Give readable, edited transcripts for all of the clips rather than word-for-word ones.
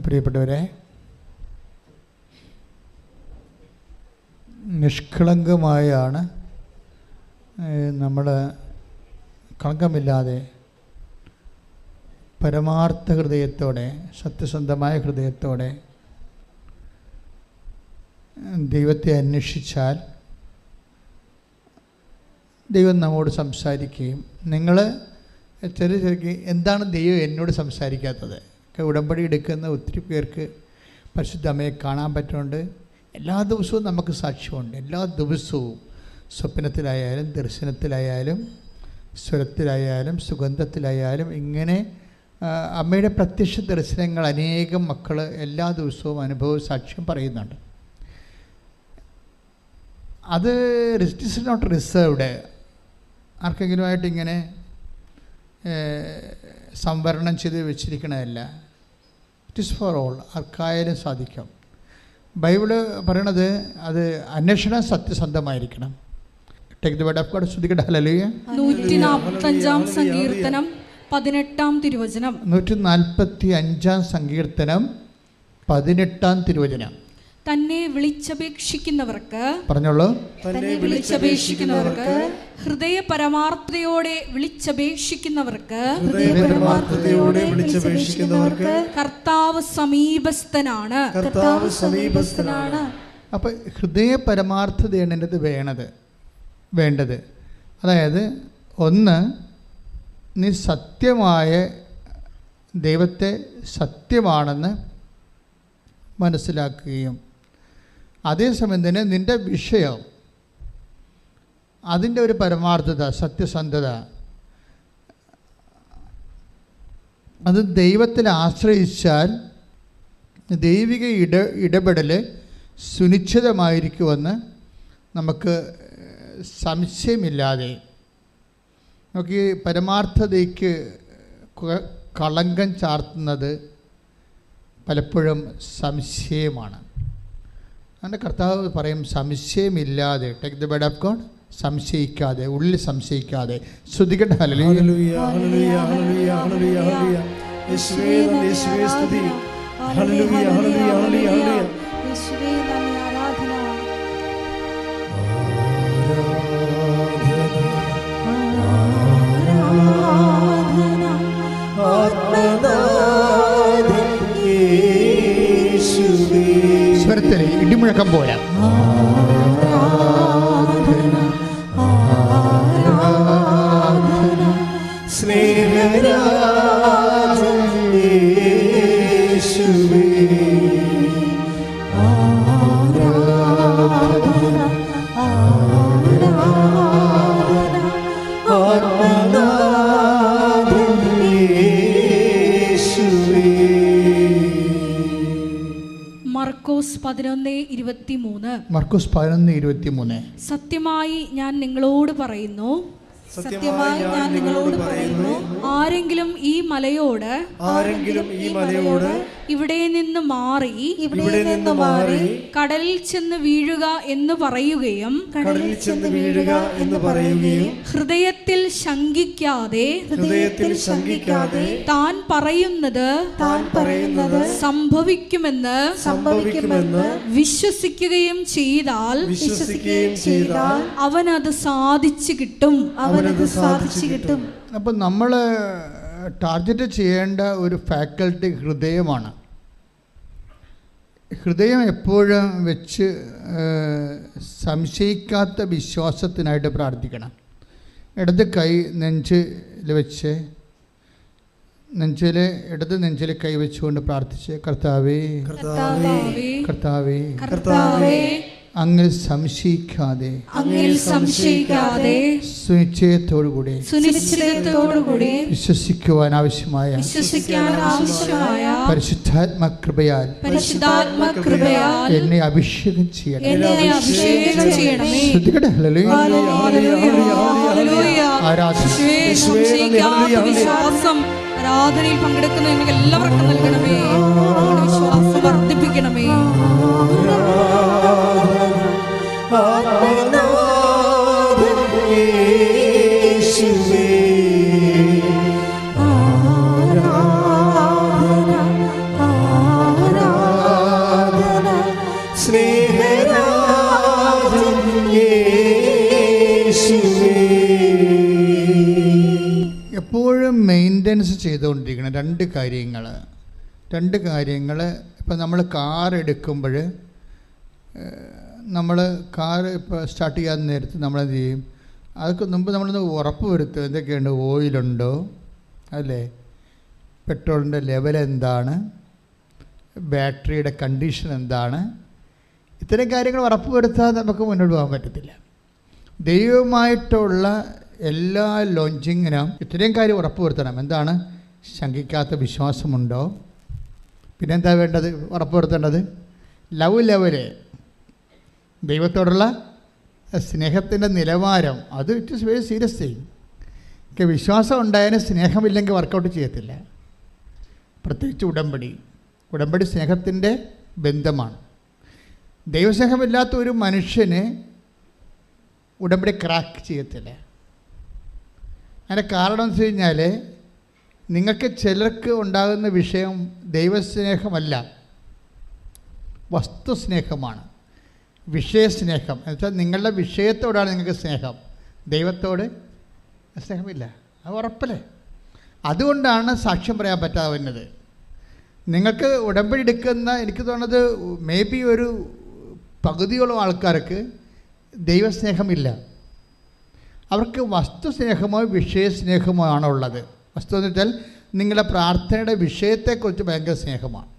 പ്രിയപ്പെട്ടവരെ, നിഷ്കളങ്കമായാണ് നമ്മൾ കളങ്കമില്ലാതെ പരമാർത്ഥ ഹൃദയത്തോടെ, സത്യസന്ധമായ ഹൃദയത്തോടെ ദൈവത്തെ അന്വേഷിച്ചാൽ ദൈവം നമ്മോട് സംസാരിക്കുകയും, നിങ്ങൾ ചെറിയ എന്താണ് ദൈവം എന്നോട് സംസാരിക്കാത്തത്? ഉടമ്പടി എടുക്കുന്ന ഒത്തിരി പേർക്ക് പരിശുദ്ധ അമ്മയെ കാണാൻ പറ്റുന്നുണ്ട്. എല്ലാ ദിവസവും നമുക്ക് സാക്ഷ്യമുണ്ട്. എല്ലാ ദിവസവും സ്വപ്നത്തിലായാലും ദർശനത്തിലായാലും സ്വരത്തിലായാലും സുഗന്ധത്തിലായാലും ഇങ്ങനെ അമ്മയുടെ പ്രത്യക്ഷ ദർശനങ്ങൾ അനേകം മക്കൾ എല്ലാ ദിവസവും അനുഭവ സാക്ഷ്യം പറയുന്നുണ്ട്. അത് ഇറ്റ് ഈസ് നോട്ട് റിസർവ്ഡ്. ആർക്കെങ്കിലുമായിട്ട് ഇങ്ങനെ സംവരണം ചെയ്ത് വെച്ചിരിക്കണതല്ല. It is for all. ആർക്കായാലും സാധിക്കും. ബൈബിള് പറയണത് അത് അന്വേഷണം സത്യസന്ധമായിരിക്കണം. Take the word of God. സ്തുതിക്കട്ടെ. ഹല്ലേലൂയ. 145 സങ്കീർത്തനം 18 തിരുവചനം. 145 സങ്കീർത്തനം 18 തിരുവചനം. തന്നെ വിളിച്ചപേക്ഷിക്കുന്നവർക്ക്, പറഞ്ഞോളൂ, തന്നെ വിളിച്ചപേക്ഷിക്കുന്നവർക്ക്, ഹൃദയ പരമാർത്ഥതയോടെ വിളിച്ചപേക്ഷിക്കുന്നവർക്ക്, കർത്താവ് സമീപസ്ഥനാണ്. കർത്താവ് സമീപസ്ഥനാണ്. അപ്പം ഹൃദയ പരമാർത്ഥതയാണ് എൻ്റെ വേണ്ടത്. അതായത് ഒന്ന്, നീ സത്യമായ ദൈവത്തെ സത്യമാണെന്ന് മനസ്സിലാക്കുകയും അതേസമയം തന്നെ നിൻ്റെ വിഷയം, അതിൻ്റെ ഒരു പരമാർത്ഥത, സത്യസന്ധത, അത് ദൈവത്തിൽ ആശ്രയിച്ചാൽ ദൈവിക ഇടപെടൽ സുനിശ്ചിതമായിരിക്കുമെന്ന് നമുക്ക് സംശയമില്ലാതെ. നമുക്ക് ഈ പരമാർത്ഥതയ്ക്ക് കളങ്കം ചാർത്തുന്നത് പലപ്പോഴും സംശയമാണ്. അങ്ങനെ കർത്താവ് പറയും, സംശയമില്ലാതെ, take the word of God, സംശയിക്കാതെ, ഉള്ളിൽ സംശയിക്കാതെ. സ്തുതിക്കട്ടെ. ഹല്ലേലൂയ. ഹല്ലേലൂയ. ഹല്ലേലൂയ. ഹല്ലേലൂയ. ഹല്ലേലൂയ. യേശുവേ നന്ദി, യേശുവേ സ്തുതി. ഹല്ലേലൂയ. ഹല്ലേലൂയ. ഹല്ലേലൂയ. യേശുവേ നന്ദി, ആരാധന. സ്വരത്തിൽ ഇടിമുഴക്കം പോലെ മർക്കോസ് 11:23. മർക്കോസ് 11:23. സത്യമായി ഞാൻ നിങ്ങളോട് പറയുന്നു, സത്യമായി ഞാൻ നിങ്ങളോട് പറയുന്നു, ആരെങ്കിലും ഈ മലയോട് ഇവിടെ നിന്ന് മാറി കടലിൽ ചെന്ന് വീഴുക എന്ന് പറയുകയും ഹൃദയത്തിൽ ശങ്കിക്കാതെ താൻ പറയുന്നത് സംഭവിക്കുമെന്ന് വിശ്വസിക്കുകയും ചെയ്താൽ അവനത് സാധിച്ചു കിട്ടും. അപ്പം നമ്മൾ ടാർഗറ്റ് ചെയ്യേണ്ട ഒരു ഫാക്കൽറ്റി ഹൃദയമാണ്. ഹൃദയം എപ്പോഴും വെച്ച് സംശയിക്കാത്ത വിശ്വാസത്തിനായിട്ട് പ്രാർത്ഥിക്കണം. ഇടത് കൈ നെഞ്ചിൽ വെച്ച്, ഇടത് നെഞ്ചിൽ കൈ വെച്ചുകൊണ്ട് പ്രാർത്ഥിച്ച്, കർത്താവേ കർത്താവേ കർത്താവേ അങ്ങിൽ സംശയിക്കാതെ സുനിശ്ചയത്തോടുകൂടി വിശ്വസിക്കുവാൻ ആവശ്യമായ പരിശുദ്ധാത്മ കൃപയാൽ എന്നെ അഭിഷേകം ചെയ്യണം. ആരാധനയിൽ പങ്കെടുക്കുന്ന നിങ്ങൾക്ക് എല്ലാവർക്കും നൽകണമേ. വിശ്വാസം വർദ്ധിപ്പിക്കണമേ. മെയിൻ്റനൻസ് ചെയ്തുകൊണ്ടിരിക്കണം. രണ്ട് കാര്യങ്ങൾ. ഇപ്പം നമ്മൾ കാർ എടുക്കുമ്പോൾ കാർ ഇപ്പോൾ സ്റ്റാർട്ട് ചെയ്യാൻ നേരത്ത് നമ്മളെന്ത് ചെയ്യും? അതൊക്കെ മുമ്പ് നമ്മളൊന്ന് ഉറപ്പ് വരുത്തും. എന്തൊക്കെയുണ്ട്? ഓയിലുണ്ടോ, അല്ലേ? പെട്രോളിൻ്റെ ലെവൽ എന്താണ്, ബാറ്ററിയുടെ കണ്ടീഷൻ എന്താണ്? ഇത്തരം കാര്യങ്ങൾ ഉറപ്പ് വരുത്താതെ നമുക്ക് മുന്നോട്ട് പോകാൻ പറ്റത്തില്ല. ദൈവമായിട്ടുള്ള എല്ലാ ലോഞ്ചിങ്ങിനും ഇത്രയും കാര്യം ഉറപ്പ് വരുത്തണം. എന്താണ്? ശങ്കിക്കാത്ത വിശ്വാസമുണ്ടോ? പിന്നെന്താ വേണ്ടത്? ഉറപ്പ് വരുത്തേണ്ടത് ലെവല്, ദൈവത്തോടുള്ള സ്നേഹത്തിൻ്റെ നിലവാരം. അത് it is very serious thing. വിശ്വാസം ഉണ്ടായാലും സ്നേഹമില്ലെങ്കിൽ വർക്കൗട്ട് ചെയ്യത്തില്ല. പ്രത്യേകിച്ച് ഉടമ്പടി സ്നേഹത്തിൻ്റെ ബന്ധമാണ്. ദൈവസ്നേഹമില്ലാത്ത ഒരു മനുഷ്യന് ഉടമ്പടി ക്രാക്ക് ചെയ്യത്തില്ല. അതിൻ്റെ കാരണം എന്ന് വെച്ച് കഴിഞ്ഞാൽ, നിങ്ങൾക്ക് ചിലർക്ക് ഉണ്ടാകുന്ന വിഷയം ദൈവസ്നേഹമല്ല, വസ്തുസ്നേഹമാണ്. വിഷയസ്നേഹം എന്ന് വെച്ചാൽ നിങ്ങളുടെ വിഷയത്തോടാണ് നിങ്ങൾക്ക് സ്നേഹം, ദൈവത്തോട് സ്നേഹമില്ല. അത് ഉറപ്പല്ലേ? അതുകൊണ്ടാണ് സാക്ഷ്യം പറയാൻ പറ്റാതെ വരുന്നത്. നിങ്ങൾക്ക് ഉടമ്പടി എടുക്കുന്ന, എനിക്ക് തോന്നുന്നത് മേ ബി ഒരു പകുതിയോളം ആൾക്കാർക്ക് ദൈവസ്നേഹമില്ല. അവർക്ക് വസ്തുസ്നേഹമോ വിഷയസ്നേഹമോ ആണുള്ളത്. വസ്തു എന്ന് വെച്ചാൽ നിങ്ങളുടെ പ്രാർത്ഥനയുടെ വിഷയത്തെക്കുറിച്ച് ഭയങ്കര സ്നേഹമാണ്.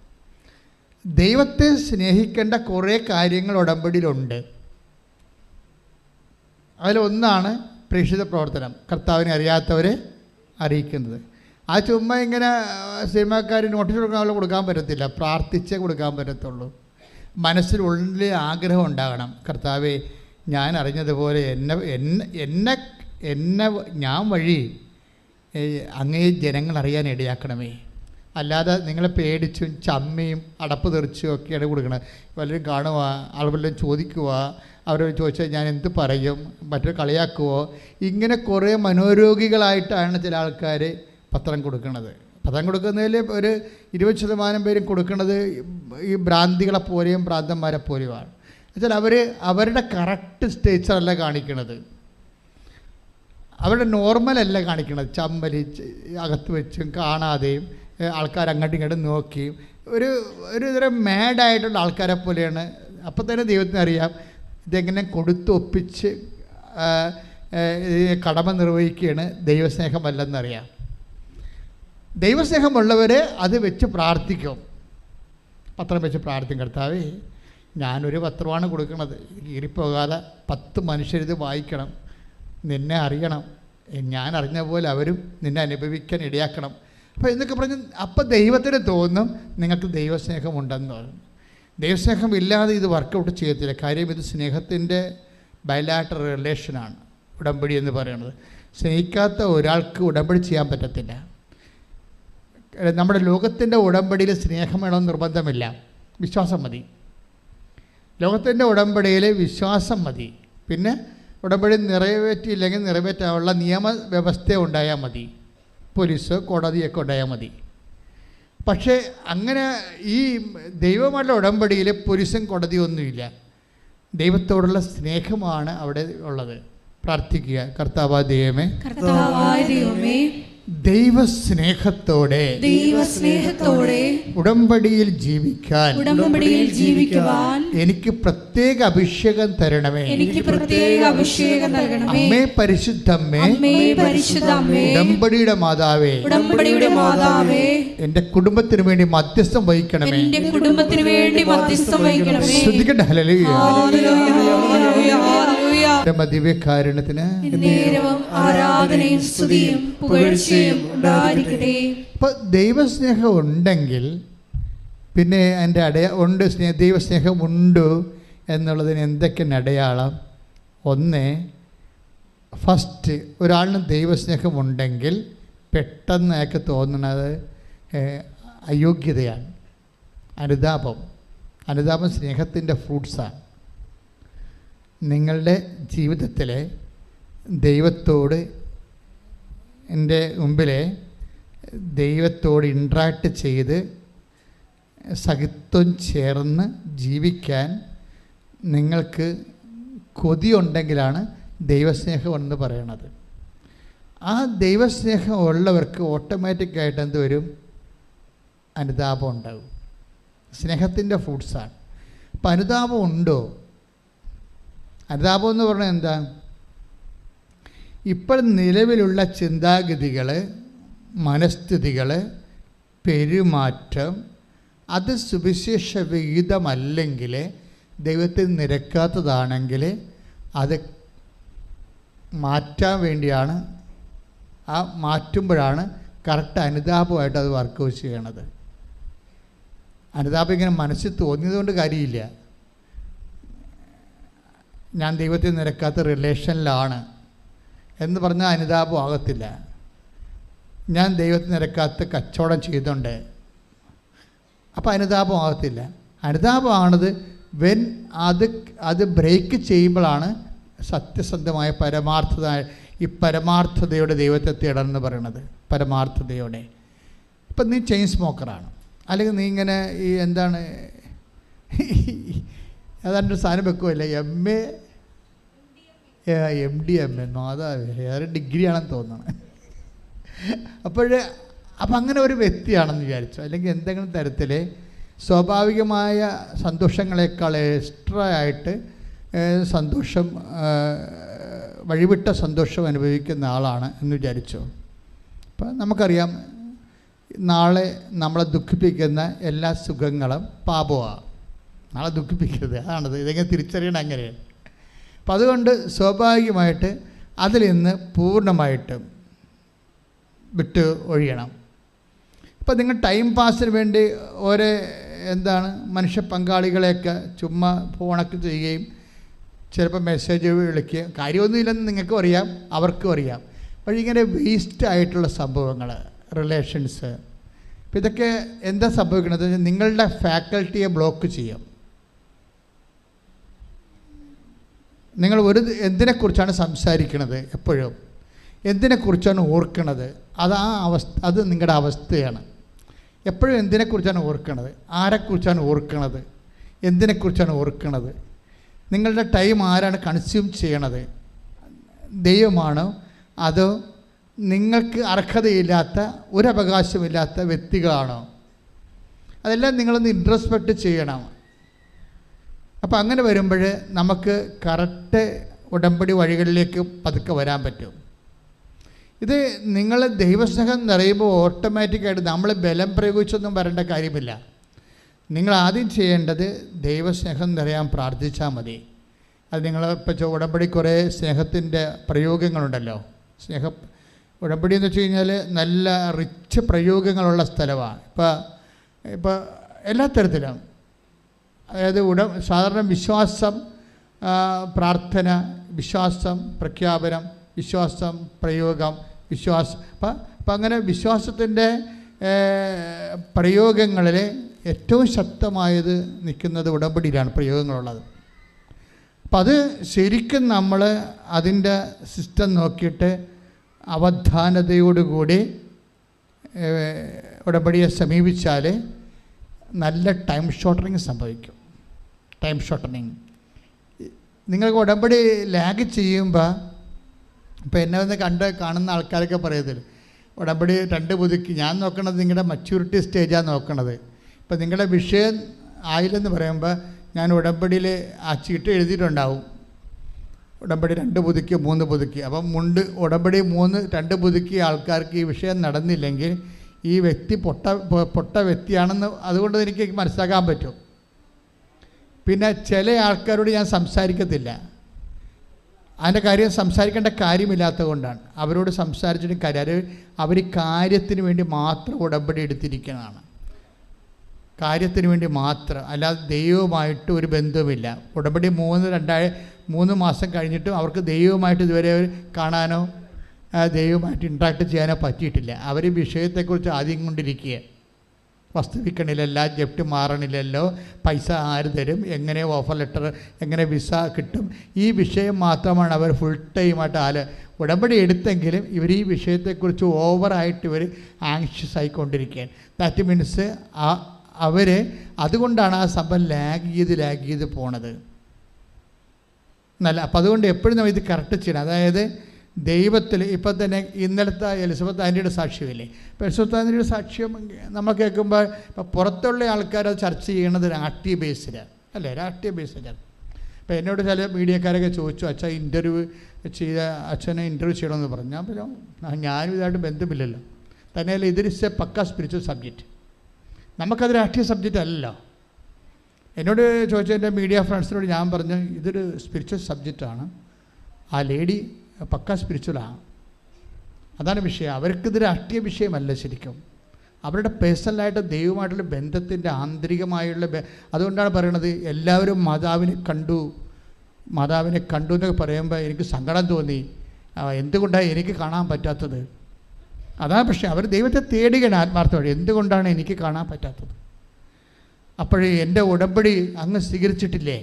ദൈവത്തെ സ്നേഹിക്കേണ്ട കുറേ കാര്യങ്ങൾ ഉടമ്പടിയിലുണ്ട്. അതിലൊന്നാണ് പ്രേക്ഷിത പ്രവർത്തനം, കർത്താവിനെ അറിയാത്തവരെ അറിയിക്കുന്നത്. ആ ചുമ്മാ ഇങ്ങനെ സിനിമാക്കാർ നോട്ടീസ് കൊടുക്കാൻ പറ്റത്തില്ല, പ്രാർത്ഥിച്ചേ കൊടുക്കാൻ പറ്റത്തുള്ളൂ. മനസ്സിനുള്ളിൽ ആഗ്രഹം ഉണ്ടാകണം, കർത്താവേ ഞാൻ അറിഞ്ഞതുപോലെ എന്നെ ഞാൻ വഴി അങ്ങേ ജനങ്ങൾ അറിയാൻ ഇടയാക്കണമേ. അല്ലാതെ നിങ്ങളെ പേടിച്ചും ചമ്മയും അടപ്പ് തെറിച്ചും ഒക്കെയാണ് കൊടുക്കുന്നത്. വല്ലവരും കാണുക, ആളുകളിലും ചോദിക്കുക, അവരോട് ചോദിച്ചാൽ ഞാൻ എന്ത് പറയും, മറ്റൊരു കളിയാക്കുമോ, ഇങ്ങനെ കുറേ മനോരോഗികളായിട്ടാണ് ചില ആൾക്കാർ പത്രം കൊടുക്കുന്നത്. പത്രം കൊടുക്കുന്നതിൽ ഒരു 20% പേരും കൊടുക്കുന്നത് ഈ ഭ്രാന്തികളെ പോലെയും ഭ്രാന്തന്മാരെ പോലെയുമാണ്. എന്നുവെച്ചാൽ അവരുടെ കറക്റ്റ് സ്റ്റേച്ചറല്ല കാണിക്കണത്, അവരുടെ നോർമലല്ല കാണിക്കണത്. ചമ്മലി അകത്ത് വെച്ചും കാണാതെയും ആൾക്കാർ അങ്ങോട്ടും ഇങ്ങോട്ടും നോക്കിയും ഒരു തരം മാഡായിട്ടുള്ള ആൾക്കാരെ പോലെയാണ്. അപ്പം തന്നെ ദൈവത്തിന് അറിയാം ഇതെങ്ങനെ കൊടുത്തൊപ്പിച്ച് കടമ നിർവഹിക്കുകയാണ്, ദൈവസ്നേഹമല്ലെന്നറിയാം. ദൈവസ്നേഹമുള്ളവരെ അത് വെച്ച് പ്രാർത്ഥിക്കും, പത്രം വെച്ച് പ്രാർത്ഥിക്കും. കർത്താവേ ഞാനൊരു പത്രമാണ് കൊടുക്കുന്നത്, കീറിപ്പോകാതെ 10 മനുഷ്യരിത് വായിക്കണം, നിന്നെ അറിയണം, ഞാൻ അറിഞ്ഞ പോലെ അവരും നിന്നെ അനുഭവിക്കാൻ ഇടയാക്കണം. അപ്പോൾ എന്നൊക്കെ പറഞ്ഞ് അപ്പം ദൈവത്തിന് തോന്നും നിങ്ങൾക്ക് ദൈവസ്നേഹമുണ്ടെന്ന് തോന്നും. ദൈവസ്നേഹം ഇല്ലാതെ ഇത് വർക്കൗട്ട് ചെയ്യത്തില്ല. കാര്യം ഇത് സ്നേഹത്തിൻ്റെ ബയലാറ്ററൽ റിലേഷനാണ് ഉടമ്പടി എന്ന് പറയുന്നത്. സ്നേഹിക്കാത്ത ഒരാൾക്ക് ഉടമ്പടി ചെയ്യാൻ പറ്റത്തില്ല. നമ്മുടെ ലോകത്തിൻ്റെ ഉടമ്പടിയിൽ സ്നേഹം വേണമെന്ന് നിർബന്ധമില്ല, വിശ്വാസം മതി. ലോകത്തിൻ്റെ ഉടമ്പടിയിൽ വിശ്വാസം മതി. പിന്നെ ഉടമ്പടി നിറവേറ്റിയില്ലെങ്കിൽ നിറവേറ്റാനുള്ള നിയമവ്യവസ്ഥ ഉണ്ടായാൽ മതി, പോലീസ് കോടതിയൊക്കെ ഉണ്ടായാൽ മതി. പക്ഷേ അങ്ങനെ ഈ ദൈവമായിട്ടുള്ള ഉടമ്പടിയിൽ പോലീസും കോടതിയൊന്നുമില്ല, ദൈവത്തോടുള്ള സ്നേഹമാണ് അവിടെ ഉള്ളത്. പ്രാർത്ഥിക്കുക, കർത്താവായ ദൈവമേ, ദൈവസ്നേഹത്തോടെ ഉടമ്പടിയിൽ ജീവിക്കാൻ എനിക്ക് പ്രത്യേക അഭിഷേകം തരണമേ. അമ്മേ പരിശുദ്ധമ്മേ, ഉടമ്പടിയുടെ മാതാവേ, എന്റെ കുടുംബത്തിന് വേണ്ടി മധ്യസ്ഥം വഹിക്കണമേ. ശ്രദ്ധിക്കട്ടെ. ഹല്ലേലൂയ. ദിവ്യകാരുണ്യത്തിന് ആരാധനയും സ്തുതിയും പുകഴ്ചയും ഉണ്ടായിരിക്കട്ടെ. അപ്പോൾ ദൈവസ്നേഹം ഉണ്ടെങ്കിൽ പിന്നെ അതിൻ്റെ ദൈവസ്നേഹമുണ്ട് എന്നുള്ളതിന് എന്തൊക്കെയാണ് അടയാളം? ഒന്ന്, ഫസ്റ്റ് ഒരാളിന് ദൈവസ്നേഹമുണ്ടെങ്കിൽ പെട്ടെന്ന് അയാൾക്ക് തോന്നുന്നത് അയോഗ്യതയാണ്. അനുതാപം സ്നേഹത്തിൻ്റെ ഫ്രൂട്ട്സാണ്. നിങ്ങളുടെ ജീവിതത്തിൽ ദൈവത്തോട് എൻ്റെ മുമ്പിൽ ദൈവത്തോട് ഇൻട്രാക്ട് ചെയ്ത് സഹിത്വം ചേർന്ന് ജീവിക്കാൻ നിങ്ങൾക്ക് കൊതിയുണ്ടെങ്കിലാണ് ദൈവസ്നേഹം എന്ന് പറയണത്. ആ ദൈവസ്നേഹം ഉള്ളവർക്ക് ഓട്ടോമാറ്റിക്കായിട്ട് എന്ത് വരും? അനുതാപം ഉണ്ടാകും. സ്നേഹത്തിൻ്റെ ഫ്രൂട്ട്സാണ്. അപ്പം അനുതാപം ഉണ്ടോ? അനുതാപം എന്ന് പറഞ്ഞാൽ എന്താ? ഇപ്പോൾ നിലവിലുള്ള ചിന്താഗതികൾ, മനസ്ഥിതികൾ, പെരുമാറ്റം അത് സുവിശേഷ വിഹിതമല്ലെങ്കിൽ, ദൈവത്തിൽ നിരക്കാത്തതാണെങ്കിൽ അത് മാറ്റാൻ വേണ്ടിയാണ്. ആ മാറ്റുമ്പോഴാണ് കറക്റ്റ് അനുതാപമായിട്ട് അത് വർക്കൗട്ട് ചെയ്യണത്. അനുതാപം ഇങ്ങനെ മനസ്സിൽ തോന്നിയതുകൊണ്ട് കാര്യമില്ല. ഞാൻ ദൈവത്തിൽ നിരക്കാത്ത റിലേഷനിലാണ് എന്ന് പറഞ്ഞാൽ അനുതാപം ആകത്തില്ല. ഞാൻ ദൈവത്തിൽ നിരക്കാത്ത കച്ചവടം ചെയ്തുകൊണ്ട് അപ്പോൾ അനുതാപം ആകത്തില്ല. അനുതാപമാണത് വെൻ അത് ബ്രേക്ക് ചെയ്യുമ്പോഴാണ് സത്യസന്ധമായ ഈ പരമാർത്ഥതയോടെ ദൈവത്തെ തേടണമെന്ന് പറയണത്. പരമാർത്ഥതയോടെ. ഇപ്പം നീ ചെയിൻ സ്മോക്കറാണ്, അല്ലെങ്കിൽ നീ ഇങ്ങനെ ഈ എന്താണ് ഏതാണ്ട് സാധനം വെക്കുമല്ലേ, MDMA അതാ വേറെ ഡിഗ്രിയാണെന്ന് തോന്നണം. അപ്പം അങ്ങനെ ഒരു വ്യക്തിയാണെന്ന് വിചാരിച്ചു. അല്ലെങ്കിൽ എന്തെങ്കിലും തരത്തിൽ സ്വാഭാവികമായ സന്തോഷങ്ങളെക്കാൾ എക്സ്ട്രാ ആയിട്ട് സന്തോഷം, വഴിവിട്ട സന്തോഷം അനുഭവിക്കുന്ന ആളാണ് എന്ന് വിചാരിച്ചു. അപ്പം നമുക്കറിയാം, നാളെ നമ്മളെ ദുഃഖിപ്പിക്കുന്ന എല്ലാ സുഖങ്ങളും പാപമാണ്. നാളെ ദുഃഖിപ്പിക്കരുത്, അതാണത്. ഇതെങ്ങനെ തിരിച്ചറിയണം അങ്ങനെയാണ്. അപ്പം അതുകൊണ്ട് സ്വാഭാവികമായിട്ട് അതിൽ നിന്ന് പൂർണ്ണമായിട്ടും വിട്ട് ഒഴിയണം. ഇപ്പം നിങ്ങൾ ടൈം പാസിന് വേണ്ടി ഓരോ മനുഷ്യ പങ്കാളികളെയൊക്കെ ചുമ്മാ ഫോണൊക്കെ ചെയ്യുകയും ചിലപ്പോൾ മെസ്സേജ് വിളിക്കുകയും കാര്യമൊന്നുമില്ലെന്ന് നിങ്ങൾക്കും അറിയാം, അവർക്കും അറിയാം. പക്ഷേ ഇങ്ങനെ വേസ്റ്റ് ആയിട്ടുള്ള സംഭവങ്ങൾ, റിലേഷൻസ്, അപ്പം ഇതൊക്കെ എന്താ സംഭവിക്കുന്നത്? നിങ്ങളുടെ ഫാക്കൽറ്റിയെ ബ്ലോക്ക് ചെയ്യും. നിങ്ങൾ എന്തിനെക്കുറിച്ചാണ് സംസാരിക്കുന്നത്, എപ്പോഴും എന്തിനെക്കുറിച്ചാണ് ഓർക്കുന്നത്, അത് നിങ്ങളുടെ അവസ്ഥയാണ്. എപ്പോഴും എന്തിനെക്കുറിച്ചാണ് ഓർക്കുന്നത്, ആരെക്കുറിച്ചാണ് ഓർക്കുന്നത്, എന്തിനെക്കുറിച്ചാണ് ഓർക്കുന്നത്, നിങ്ങളുടെ ടൈം ആരാണ് കൺസ്യൂം ചെയ്യണത്? ദൈവമാണോ അതോ നിങ്ങൾക്ക് അർഹതയില്ലാത്ത ഒരവകാശമില്ലാത്ത വ്യക്തികളാണോ? അതെല്ലാം നിങ്ങളൊന്ന് ഇൻട്രോസ്പെക്റ്റ് ചെയ്യണം. അപ്പോൾ അങ്ങനെ വരുമ്പോൾ നമുക്ക് കറക്റ്റ് ഉടമ്പടി വഴികളിലേക്ക് പതുക്കെ വരാൻ പറ്റും. ഇത് നിങ്ങൾ ദൈവസ്നേഹം നിറയുമ്പോൾ ഓട്ടോമാറ്റിക്കായിട്ട് നമ്മൾ ബലം പ്രയോഗിച്ചൊന്നും വരേണ്ട കാര്യമില്ല. നിങ്ങൾ ആദ്യം ചെയ്യേണ്ടത് ദൈവസ്നേഹം നിറയാൻ പ്രാർത്ഥിച്ചാൽ മതി. അത് നിങ്ങൾ ഇപ്പോൾ ഉടമ്പടി കുറേ സ്നേഹത്തിൻ്റെ പ്രയോഗങ്ങളുണ്ടല്ലോ. ഉടമ്പടി എന്ന് വെച്ച് കഴിഞ്ഞാൽ നല്ല റിച്ച് പ്രയോഗങ്ങളുള്ള സ്ഥലമാണ്. ഇപ്പോൾ എല്ലാ തരത്തിലും, അതായത് സാധാരണ വിശ്വാസം, പ്രാർത്ഥന, വിശ്വാസം, പ്രഖ്യാപനം, വിശ്വാസം, പ്രയോഗം, വിശ്വാസം. അപ്പം അങ്ങനെ വിശ്വാസത്തിൻ്റെ പ്രയോഗങ്ങളിൽ ഏറ്റവും ശക്തമായത് നിൽക്കുന്നത് ഉടമ്പടിയിലാണ് പ്രയോഗങ്ങളുള്ളത്. അപ്പം അത് ശരിക്കും നമ്മൾ അതിൻ്റെ സിസ്റ്റം നോക്കിയിട്ട് അവധാനതയോടുകൂടി ഉടമ്പടിയെ സമീപിച്ചാൽ നല്ല ടൈം ഷോർട്ടനിങ് സംഭവിക്കും. ടൈം ഷോർട്ടനിങ് നിങ്ങൾക്ക് ഉടമ്പടി ലാഗ് ചെയ്യുമ്പോൾ, ഇപ്പോൾ എന്നെ വന്ന് കാണുന്ന ആൾക്കാരൊക്കെ പറയുന്നത് ഉടമ്പടി 2 പുതുക്കി. ഞാൻ നോക്കണത് നിങ്ങളുടെ മച്യൂരിറ്റി സ്റ്റേജാണ് നോക്കണത്. ഇപ്പം നിങ്ങളുടെ വിഷയം ആയില്ലെന്ന് പറയുമ്പോൾ ഞാൻ ഉടമ്പടിയിൽ ആ ചീട്ട് എഴുതിയിട്ടുണ്ടാവും, ഉടമ്പടി 2 പുതുക്കി 3 പുതുക്കി. അപ്പം ഉടമ്പടി 2 പുതുക്കിയ ആൾക്കാർക്ക് ഈ വിഷയം നടന്നില്ലെങ്കിൽ ഈ വ്യക്തി പൊട്ട വ്യക്തിയാണെന്ന് അതുകൊണ്ട് എനിക്ക് മനസ്സിലാക്കാൻ പറ്റും. പിന്നെ ചില ആൾക്കാരോട് ഞാൻ സംസാരിക്കത്തില്ല. അതിൻ്റെ കാര്യം സംസാരിക്കേണ്ട കാര്യമില്ലാത്തത് കൊണ്ടാണ്. അവരോട് സംസാരിച്ചിട്ട് കാര്യം, അവർ കാര്യത്തിന് വേണ്ടി മാത്രം ഉടമ്പടി എടുത്തിരിക്കുന്നതാണ്. കാര്യത്തിന് വേണ്ടി മാത്രം, അല്ലാതെ ദൈവവുമായിട്ട് ഒരു ബന്ധവുമില്ല. ഉടമ്പടി 3 മാസം കഴിഞ്ഞിട്ടും അവർക്ക് ദൈവവുമായിട്ട് ഇതുവരെ കാണാനോ ദൈവവുമായിട്ട് ഇൻട്രാക്ട് ചെയ്യാനോ പറ്റിയിട്ടില്ല. അവർ വിഷയത്തെക്കുറിച്ച് ആദ്യം കൊണ്ടിരിക്കുക. വസ്തു വിൽക്കണില്ലല്ലോ, ജപ്റ്റ് മാറണില്ലല്ലോ, പൈസ ആര് തരും, എങ്ങനെ ഓഫർ ലെറ്റർ, എങ്ങനെ വിസ കിട്ടും, ഈ വിഷയം മാത്രമാണ് അവർ ഫുൾ ടൈമായിട്ട് ഉടമ്പടി എടുത്തെങ്കിലും ഇവർ ഈ വിഷയത്തെക്കുറിച്ച് ഓവറായിട്ട് ഇവർ ആങ്ഷ്യസ് ആയിക്കൊണ്ടിരിക്കുകയാണ്. ദാറ്റ് മീൻസ് അവർ അതുകൊണ്ടാണ് ആ സംഭവം ലാഗ് ചെയ്ത് പോണത്. അപ്പം അതുകൊണ്ട് എപ്പോഴും നമ്മൾ ഇത് കറക്റ്റ് ചെയ്യണം. അതായത് ദൈവത്തിൽ. ഇപ്പം തന്നെ ഇന്നലത്തെ എലിസബത്ത് ആൻറ്റിയുടെ സാക്ഷ്യമില്ലേ, ഇപ്പോൾ എലിസബത്ത് ആൻറ്റിയുടെ സാക്ഷ്യം നമ്മൾ കേൾക്കുമ്പോൾ ഇപ്പോൾ പുറത്തുള്ള ആൾക്കാർ അത് ചർച്ച ചെയ്യണത് രാഷ്ട്രീയ ബേസിലാണ് അല്ലേ, രാഷ്ട്രീയ ബേസിലാണ്. ഇപ്പോൾ എന്നോട് ചില മീഡിയക്കാരൊക്കെ ചോദിച്ചു, അച്ഛൻ ഇൻ്റർവ്യൂ ചെയ്ത അച്ഛനെ ഇൻ്റർവ്യൂ ചെയ്യണമെന്ന് പറഞ്ഞു. ഞാൻ പറഞ്ഞു ഞാനും ഇതായിട്ട് ബന്ധമില്ലല്ലോ. തന്നെയല്ല ഇതൊരു പക്ക സ്പിരിച്വൽ സബ്ജക്റ്റ്, നമുക്കത് രാഷ്ട്രീയ സബ്ജക്റ്റ് അല്ലല്ലോ. എന്നോട് ചോദിച്ച എൻ്റെ മീഡിയ ഫ്രണ്ട്സിനോട് ഞാൻ പറഞ്ഞു ഇതൊരു സ്പിരിച്വൽ സബ്ജക്റ്റാണ്, ആ ലേഡി പക്ക സ്പിരിച്വലാണ്, അതാണ് വിഷയം. അവർക്കിത് രാഷ്ട്രീയ വിഷയമല്ല ശരിക്കും, അവരുടെ പേഴ്സണലായിട്ട് ദൈവമായിട്ടുള്ള ബന്ധത്തിൻ്റെ ആന്തരികമായുള്ള അതുകൊണ്ടാണ് പറയണത് എല്ലാവരും മാതാവിനെ കണ്ടു എന്നൊക്കെ പറയുമ്പോൾ എനിക്ക് സങ്കടം തോന്നി, എന്തുകൊണ്ടാണ് എനിക്ക് കാണാൻ പറ്റാത്തത്. അതാണ് പക്ഷേ അവർ ദൈവത്തെ തേടുകയാണ് ആത്മാർത്ഥമായി, എന്തുകൊണ്ടാണ് എനിക്ക് കാണാൻ പറ്റാത്തത്. അപ്പോഴേ എൻ്റെ ഉടമ്പടി അങ്ങ് സ്വീകരിച്ചിട്ടില്ലേ,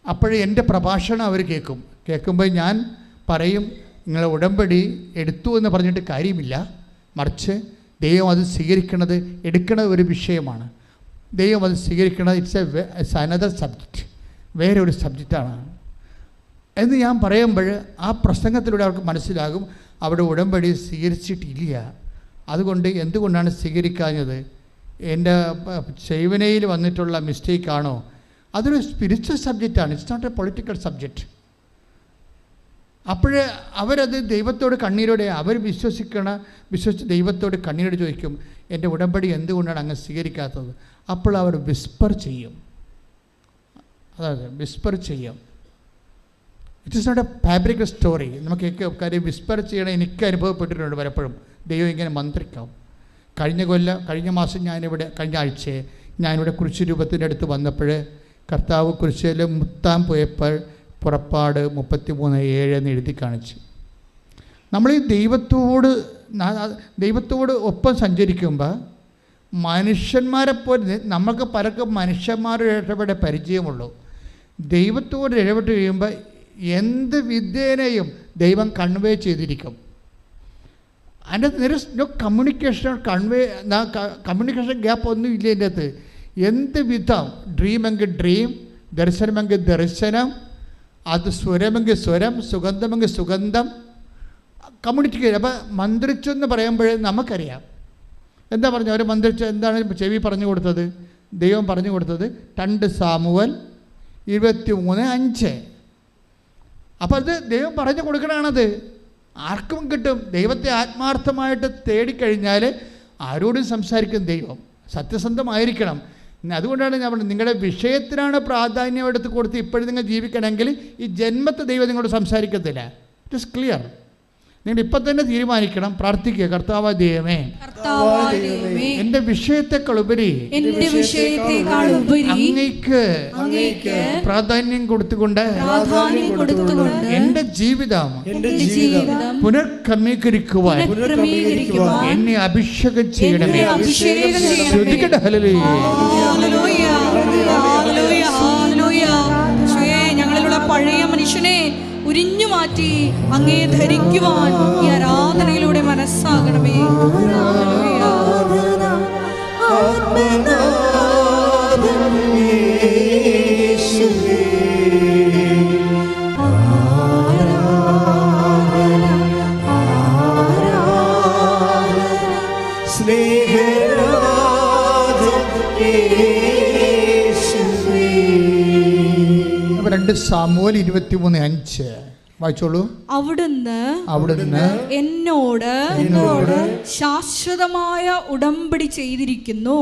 അപ്പോഴേ എൻ്റെ പ്രഭാഷണം അവർ കേൾക്കുമ്പോൾ ഞാൻ പറയും നിങ്ങളെ ഉടമ്പടി എടുത്തു എന്ന് പറഞ്ഞിട്ട് കാര്യമില്ല, മറിച്ച് ദൈവം അത് എടുക്കണ ഒരു വിഷയമാണ്. ദൈവം അത് സ്വീകരിക്കണത് ഇറ്റ്സ് അനദർ സബ്ജക്റ്റ്, വേറെ ഒരു സബ്ജക്റ്റാണ് എന്ന് ഞാൻ പറയുമ്പോൾ ആ പ്രസംഗത്തിലൂടെ അവർക്ക് മനസ്സിലാകും അവിടെ ഉടമ്പടി സ്വീകരിച്ചിട്ടില്ല. അതുകൊണ്ട് എന്തുകൊണ്ടാണ് സ്വീകരിക്കാഞ്ഞത്, എൻ്റെ സേവനയിൽ വന്നിട്ടുള്ള മിസ്റ്റേക്കാണോ? അതൊരു സ്പിരിച്വൽ സബ്ജക്റ്റാണ്, it's not a political subject. അപ്പോഴേ അവരത് ദൈവത്തോട് കണ്ണീരോടെ വിശ്വസിച്ച് ദൈവത്തോട് കണ്ണീരോട് ചോദിക്കും എൻ്റെ ഉടമ്പടി എന്തുകൊണ്ടാണ് അങ്ങ് സ്വീകരിക്കാത്തത്. അപ്പോൾ അവർ വിസ്പർ ചെയ്യും, അതായത് വിസ്പർ ചെയ്യും. It is not a fabric story. നമുക്ക് കാര്യം വിസ്പർ ചെയ്യണം എനിക്ക് അനുഭവപ്പെട്ടിട്ടുണ്ട് പലപ്പോഴും. ദൈവം ഇങ്ങനെ മന്ത്രിക്കാം. കഴിഞ്ഞ മാസം കഴിഞ്ഞ ആഴ്ച ഞാനിവിടെ കുരിശ് രൂപത്തിൻ്റെ അടുത്ത് വന്നപ്പോൾ കർത്താവ് കുരിശിൽ മുത്താൻ പോയപ്പോൾ പുറപ്പാട് 33:7 എന്ന് എഴുതി കാണിച്ചു. നമ്മൾ ഈ ദൈവത്തോട് ഒപ്പം സഞ്ചരിക്കുമ്പോൾ മനുഷ്യന്മാരെപ്പോലെ നമുക്ക് പലർക്കും മനുഷ്യന്മാരുടെ ഇടപെടെ പരിചയമുള്ളൂ. ദൈവത്തോട് ഇടപെട്ട് കഴിയുമ്പോൾ എന്ത് വിദ്യേനയും ദൈവം കൺവേ ചെയ്തിരിക്കും. അതിൻ്റെ നോ കമ്മ്യൂണിക്കേഷൻ ഗ്യാപ്പ് ഒന്നും ഇല്ല എൻ്റെ അകത്ത്. എന്ത് വിധം ഡ്രീമെങ്കിൽ ഡ്രീം, ദർശനമെങ്കിൽ ദർശനം, അത് സ്വരമെങ്കിൽ സ്വരം, സുഗന്ധമെങ്കിൽ സുഗന്ധം കമ്മ്യൂണിക്കേറ്റ്. അപ്പോൾ മന്ത്രിച്ചെന്ന് പറയുമ്പോൾ നമുക്കറിയാം എന്താ പറഞ്ഞു. അവർ മന്ത്രിച്ച എന്താണ് ചെവി പറഞ്ഞു കൊടുത്തത്, ദൈവം പറഞ്ഞു കൊടുത്തത് 2 സാമുവൽ 23:5. അപ്പോൾ അത് ദൈവം പറഞ്ഞു കൊടുക്കണതാണത്. ആർക്കും കിട്ടും. ദൈവത്തെ ആത്മാർത്ഥമായിട്ട് തേടിക്കഴിഞ്ഞാൽ ആരോടും സംസാരിക്കും ദൈവം. സത്യസന്ധമായിരിക്കണം. അതുകൊണ്ടാണ് ഞാൻ പറഞ്ഞത് നിങ്ങളുടെ വിഷയത്തിനാണ് പ്രാധാന്യം എടുത്ത് കൊടുത്ത് ഇപ്പോഴും നിങ്ങൾ ജീവിക്കണമെങ്കിൽ ഈ ജന്മത്തെ ദൈവം നിങ്ങളോട് സംസാരിക്കത്തില്ല. It is clear. നിങ്ങൾ ഇപ്പം തന്നെ തീരുമാനിക്കണം, പ്രാർത്ഥിക്കുക, കർത്താവായ ദൈവമേ എൻ്റെ വിഷയത്തെക്കാളുപരി അങ്ങേക്ക് പ്രാധാന്യം കൊടുത്തുകൊണ്ട് എൻ്റെ ജീവിതം പുനർക്രമീകരിക്കുവാൻ എന്നെ അഭിഷേകം ചെയ്യണമേ. ഞങ്ങളിലുള്ള പഴയ മനുഷ്യനെ ഉരിഞ്ഞു മാറ്റി അങ്ങേ ധരിക്കുവാൻ ഈ ആരാധനയിലൂടെ മനസ്സാകണമേ. സാമുവേൽ 23:5 വായിച്ചോളൂ. അവിടുന്ന് എന്നോട് ശാശ്വതമായ ഉടമ്പടി ചെയ്തിരിക്കുന്നു.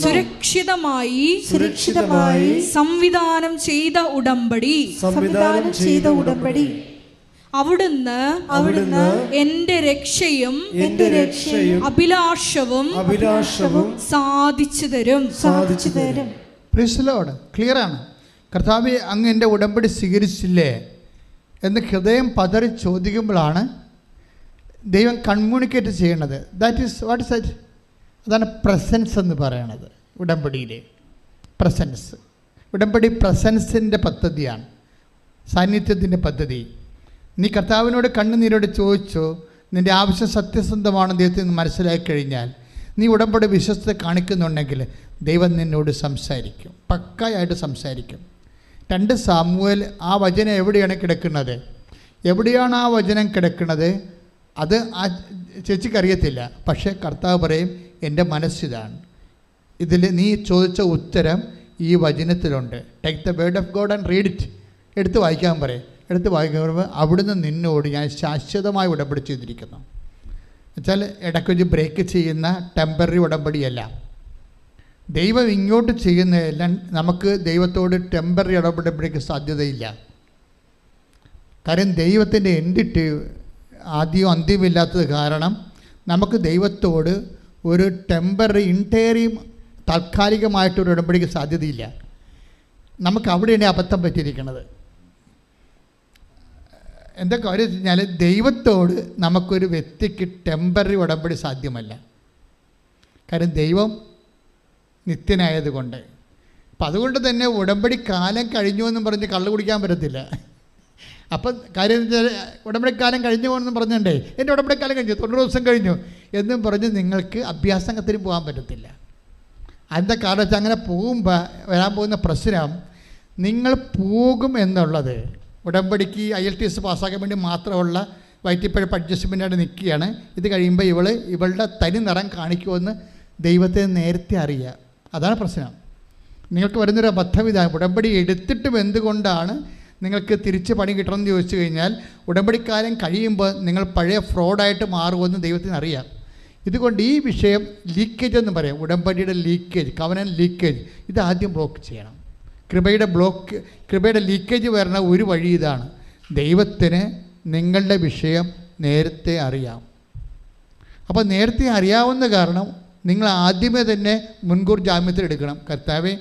സുരക്ഷിതമായി സംവിധാനം ചെയ്ത ഉടമ്പടി. അവിടുന്ന് എന്റെ രക്ഷയും അഭിലാഷവും സാധിച്ചു തരും. Praise the Lord. ക്ലിയറാണ്. കർത്താവേ അങ്ങ് എൻ്റെ ഉടമ്പടി സ്വീകരിച്ചില്ലേ എന്ന് ഹൃദയം പതറി ചോദിക്കുമ്പോഴാണ് ദൈവം കമ്മ്യൂണിക്കേറ്റ് ചെയ്യണത്. What is that? അതാണ് പ്രസൻസ് എന്ന് പറയണത്. ഉടമ്പടിയിലെ പ്രസൻസ്. ഉടമ്പടി പ്രസൻസിൻ്റെ പദ്ധതിയാണ്, സാന്നിധ്യത്തിൻ്റെ പദ്ധതി. നീ കർത്താവിനോട് കണ്ണുനീരോട് ചോദിച്ചോ, നിൻ്റെ ആവശ്യം സത്യസന്ധമാണെന്ന് ദൈവത്തിൽ നിന്ന് മനസ്സിലാക്കി കഴിഞ്ഞാൽ നീ ഉടമ്പടി വിശ്വസ്തത കാണിക്കുന്നുണ്ടെങ്കിൽ ദൈവം നിന്നോട് സംസാരിക്കും, പക്കായായിട്ട് സംസാരിക്കും. 2 സാമുവേൽ ആ വചനം എവിടെയാണ് കിടക്കുന്നത്? എവിടെയാണ് ആ വചനം കിടക്കുന്നത്? അത് ആ ചേച്ചിക്കറിയത്തില്ല. പക്ഷേ കർത്താവ് പറയും, എൻ്റെ മനസ്സിതാണ്. ഇതിൽ നീ ചോദിച്ച ഉത്തരം ഈ വചനത്തിലുണ്ട്. Take the word of God and read it. എടുത്ത് വായിക്കാൻ പറയും. എടുത്ത് വായിക്കാൻ പറയുമ്പോൾ അവിടുന്ന് നിന്നോട് ഞാൻ ശാശ്വതമായി ഉടമ്പടി ചെയ്തിരിക്കുന്നു. എന്നുവെച്ചാൽ ഇടയ്ക്ക് വെച്ച് ബ്രേക്ക് ചെയ്യുന്ന ടെമ്പററി ഉടമ്പടിയല്ല. ദൈവം ഇങ്ങോട്ട് ചെയ്യുന്നതെല്ലാം നമുക്ക് ദൈവത്തോട് ടെമ്പററി ഉടമ്പടിക്ക് സാധ്യതയില്ല. കാര്യം ദൈവത്തിൻ്റെ എൻഡിട്ട് ആദ്യവും അന്ത്യമില്ലാത്തത് കാരണം നമുക്ക് ദൈവത്തോട് ഒരു ടെമ്പററി ഇൻറ്റേറിയം താൽക്കാലികമായിട്ടൊരു ഉടമ്പടിക്ക് സാധ്യതയില്ല. നമുക്ക് അവിടെയാണ് അബദ്ധം പറ്റിയിരിക്കുന്നത്. എന്താ കാര്യം വെച്ച് കഴിഞ്ഞാൽ ദൈവത്തോട് നമുക്കൊരു വ്യക്തിക്ക് ടെമ്പററി ഉടമ്പടി സാധ്യമല്ല. കാര്യം ദൈവം നിത്യനായതുകൊണ്ട്. അപ്പം അതുകൊണ്ട് തന്നെ ഉടമ്പടി കാലം കഴിഞ്ഞു എന്നും പറഞ്ഞ് കള്ളു കുടിക്കാൻ പറ്റത്തില്ല. അപ്പം കാര്യം വെച്ചാൽ ഉടമ്പടിക്കാലം കഴിഞ്ഞു പോകണമെന്ന് പറഞ്ഞിട്ടുണ്ടേ, എൻ്റെ ഉടമ്പടിക്കാലം കഴിഞ്ഞു, 90 ദിവസം കഴിഞ്ഞു എന്നും പറഞ്ഞ് നിങ്ങൾക്ക് അഭ്യാസത്തിന് പോകാൻ പറ്റത്തില്ല. അതിൻ്റെ കാരണം വെച്ചാൽ അങ്ങനെ പോകുമ്പോൾ വരാൻ പോകുന്ന പ്രശ്നം, നിങ്ങൾ പോകും എന്നുള്ളത് ഉടമ്പടിക്ക് IELTS പാസ്സാക്കാൻ വേണ്ടി മാത്രമുള്ള വയറ്റിപ്പഴപ്പ് അഡ്ജസ്റ്റ്മെൻറ്റായിട്ട് നിൽക്കുകയാണ്. ഇത് കഴിയുമ്പോൾ ഇവളുടെ തനി നിറം കാണിക്കുമെന്ന് ദൈവത്തെ നേരത്തെ അറിയുക. അതാണ് പ്രശ്നം. നിങ്ങൾക്ക് വരുന്നൊരു അബദ്ധം ഇതാണ്. ഉടമ്പടി എടുത്തിട്ടും എന്തുകൊണ്ടാണ് നിങ്ങൾക്ക് തിരിച്ച് പണി കിട്ടണമെന്ന് ചോദിച്ചു കഴിഞ്ഞാൽ, ഉടമ്പടിക്കാലം കഴിയുമ്പോൾ നിങ്ങൾ പഴയ ഫ്രോഡായിട്ട് മാറുമെന്ന് ദൈവത്തിന് അറിയാം. ഇതുകൊണ്ട് ഈ വിഷയം ലീക്കേജ് എന്ന് പറയാം. ഉടമ്പടിയുടെ ലീക്കേജ്, കവനൻ ലീക്കേജ്, ഇത് ആദ്യം ബ്ലോക്ക് ചെയ്യണം. കൃപയുടെ ലീക്കേജ് വരുന്ന ഒരു വഴി ഇതാണ്. ദൈവത്തിന് നിങ്ങളുടെ വിഷയം നേരത്തെ അറിയാം. അപ്പോൾ നേരത്തെ അറിയാവുന്ന കാരണം നിങ്ങൾ ആദ്യമേ തന്നെ മുൻകൂർ ജാമ്യത്തിലെടുക്കണം. കർത്താവേ,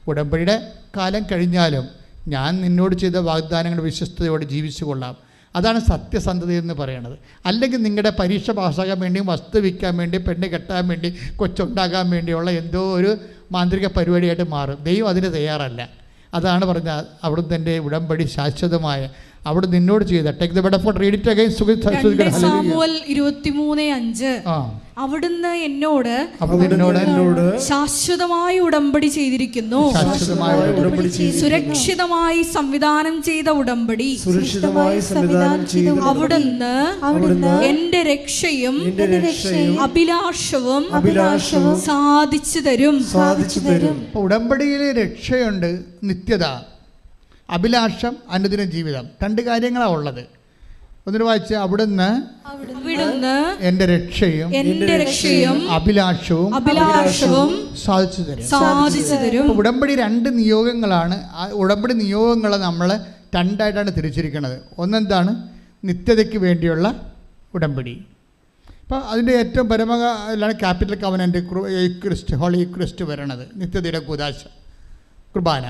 ഉടമ്പടിയുടെ കാലം കഴിഞ്ഞാലും ഞാൻ നിന്നോട് ചെയ്ത വാഗ്ദാനങ്ങൾ വിശ്വസ്തയോടെ ജീവിച്ചു കൊള്ളാം. അതാണ് സത്യസന്ധത എന്ന് പറയുന്നത്. അല്ലെങ്കിൽ നിങ്ങളുടെ പരീക്ഷ പാസ്സാകാൻ വേണ്ടി, വസ്തു വിൽക്കാൻ വേണ്ടി, പെണ്ണ് കെട്ടാൻ വേണ്ടി, കൊച്ചുണ്ടാകാൻ വേണ്ടിയുള്ള എന്തോ ഒരു മാന്ത്രിക പരിപാടിയായിട്ട് മാറും. ദൈവം അതിന് തയ്യാറല്ല. അതാണ് പറഞ്ഞാൽ അവിടുന്ന് എൻ്റെ ഉടമ്പടി ശാശ്വതമായ അവിടെ നിന്നോട് ചെയ്ത take the word of God read it again. Samuel 23:5 അവിടുന്ന് എന്നോട് ശാശ്വതമായി ഉടമ്പടി ചെയ്തിരിക്കുന്നു. സുരക്ഷിതമായി സംവിധാനം ചെയ്ത ഉടമ്പടി. അവിടുന്ന് എന്റെ രക്ഷയും അഭിലാഷവും സാധിച്ചു തരും. ഉടമ്പടിയിലെ രക്ഷയുണ്ട്, നിത്യത, അഭിലാഷം, അനുദിന ജീവിതം. 2 കാര്യങ്ങളാണ് ഉള്ളത്. ഒന്നിനു വായിച്ച്, അവിടുന്ന് എന്റെ രക്ഷയും അഭിലാഷവും സാധിച്ചു തരും. ഉടമ്പടി 2 നിയോഗങ്ങളാണ്. ആ ഉടമ്പടി നിയോഗങ്ങളെ നമ്മൾ 2ആയിട്ടാണ് തിരിച്ചിരിക്കുന്നത്. ഒന്നെന്താണ്? നിത്യതയ്ക്ക് വേണ്ടിയുള്ള ഉടമ്പടി. അപ്പോൾ അതിൻ്റെ ഏറ്റവും പരമയിലാണ് ക്യാപിറ്റൽ കവനൻ്റ് ഹോളി ക്രിസ്റ്റ് വരണത്, നിത്യതയുടെ കൂദാശ കുർബാന.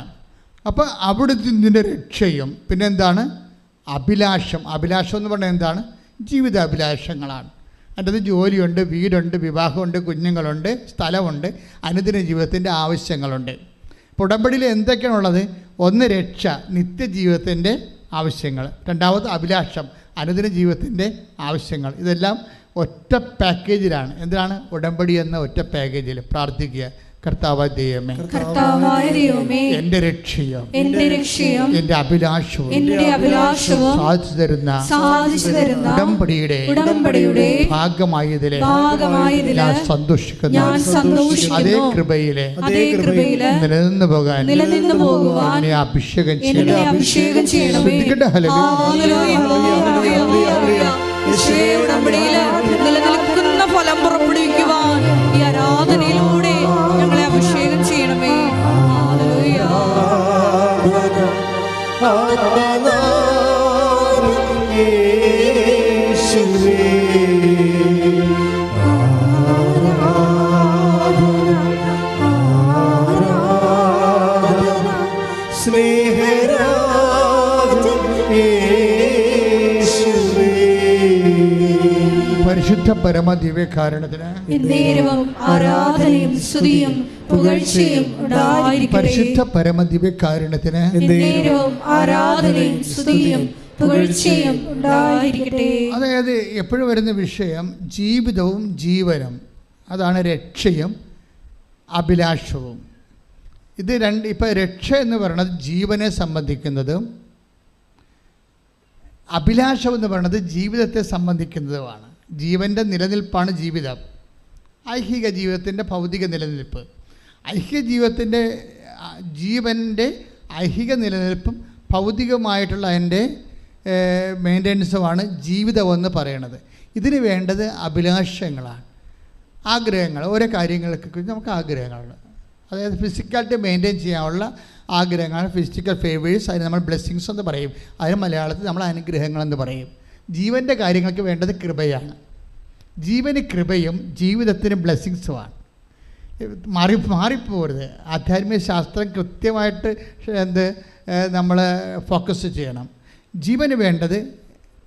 അപ്പോൾ അവിടുത്തെ ഇതിൻ്റെ രക്ഷയും പിന്നെന്താണ്? അഭിലാഷം. അഭിലാഷം എന്ന് പറഞ്ഞാൽ എന്താണ്? ജീവിതാഭിലാഷങ്ങളാണ്. അതിൻ്റെ ജോലിയുണ്ട്, വീടുണ്ട്, വിവാഹമുണ്ട്, കുഞ്ഞുങ്ങളുണ്ട്, സ്ഥലമുണ്ട്, അനുദിന ജീവിതത്തിൻ്റെ ആവശ്യങ്ങളുണ്ട്. അപ്പോൾ ഉടമ്പടിയിൽ എന്തൊക്കെയാണുള്ളത്? ഒന്ന് രക്ഷ, നിത്യജീവിതത്തിൻ്റെ ആവശ്യങ്ങൾ. രണ്ടാമത് അഭിലാഷം, അനുദിന ജീവിതത്തിൻ്റെ ആവശ്യങ്ങൾ. ഇതെല്ലാം ഒറ്റ പാക്കേജിലാണ്. എന്താണ്? ഉടമ്പടി എന്ന ഒറ്റ പാക്കേജിൽ പ്രാർത്ഥിക്കുക. കർത്താവായ ദൈവമേ, എന്റെ രക്ഷയും എന്റെ അഭിലാഷവും സാധിച്ചു തരുന്ന ഉടമ്പടിയുടെ ഭാഗമായതിലെ ഞാൻ സന്തോഷിക്കുന്നു. അതേ കൃപയിലെ നിലനിന്ന് പോകാൻ എന്നെ അഭിഷേകം ചെയ്യണം. നിലനിൽക്കുന്ന ഫലം പുറപ്പെടുവിക്കുവാൻ ഈ ആരാധനയിലൂടെ ഞങ്ങളെ അഭിഷേകം ചെയ്യണമേ. പരിശുദ്ധ പരമദിവ്യകാരുണ്യത്തിന് ആരാധനയും സ്തുതിയും പുകഴ്ചയും ഉണ്ടായിരിക്കട്ടെ. പരിശുദ്ധ പരമദിവ്യകാരുണ്യത്തിന് ആരാധനയും സ്തുതിയും പുകഴ്ചയും ഉണ്ടായിരിക്കട്ടെ. അതായത് എപ്പോഴും വരുന്ന വിഷയം ജീവിതവും ജീവനും. അതാണ് രക്ഷയും അഭിലാഷവും. ഇത് ഇപ്പോൾ രക്ഷ എന്ന് പറയുന്നത് ജീവനെ സംബന്ധിക്കുന്നതും അഭിലാഷം എന്ന് പറയുന്നത് ജീവിതത്തെ സംബന്ധിക്കുന്നതുമാണ്. ജീവൻ്റെ നിലനിൽപ്പാണ് ജീവിതം. ഐഹിക ജീവിതത്തിൻ്റെ ഭൗതിക നിലനിൽപ്പ്. ഐഹിക ജീവിതത്തിൻ്റെ ജീവൻ്റെ ഐഹിക നിലനിൽപ്പും ഭൗതികമായിട്ടുള്ള അതിൻ്റെ മെയിൻ്റനൻസുമാണ് ജീവിതമെന്ന് പറയണത്. ഇതിന് വേണ്ടത് അഭിലാഷങ്ങളാണ്, ആഗ്രഹങ്ങൾ. ഓരോ കാര്യങ്ങൾക്ക് നമുക്ക് ആഗ്രഹങ്ങളുണ്ട്. അതായത് ഫിസിക്കാലിറ്റി മെയിൻറ്റെയിൻ ചെയ്യാനുള്ള ആഗ്രഹങ്ങളാണ് ഫിസിക്കൽ ഫേവേഴ്സ്. അതിന് നമ്മൾ ബ്ലെസ്സിങ്സ് എന്ന് പറയും. അതിന് മലയാളത്തിൽ നമ്മൾ അനുഗ്രഹങ്ങളെന്ന് പറയും. ജീവൻ്റെ കാര്യങ്ങൾക്ക് വേണ്ടത് കൃപയാണ്. ജീവന് കൃപയും ജീവിതത്തിന് ബ്ലെസ്സിങ്സുമാണ്. മാറിപ്പോരുത്. ആധ്യാത്മിക ശാസ്ത്രം കൃത്യമായിട്ട് നമ്മൾ ഫോക്കസ് ചെയ്യണം. ജീവന് വേണ്ടത്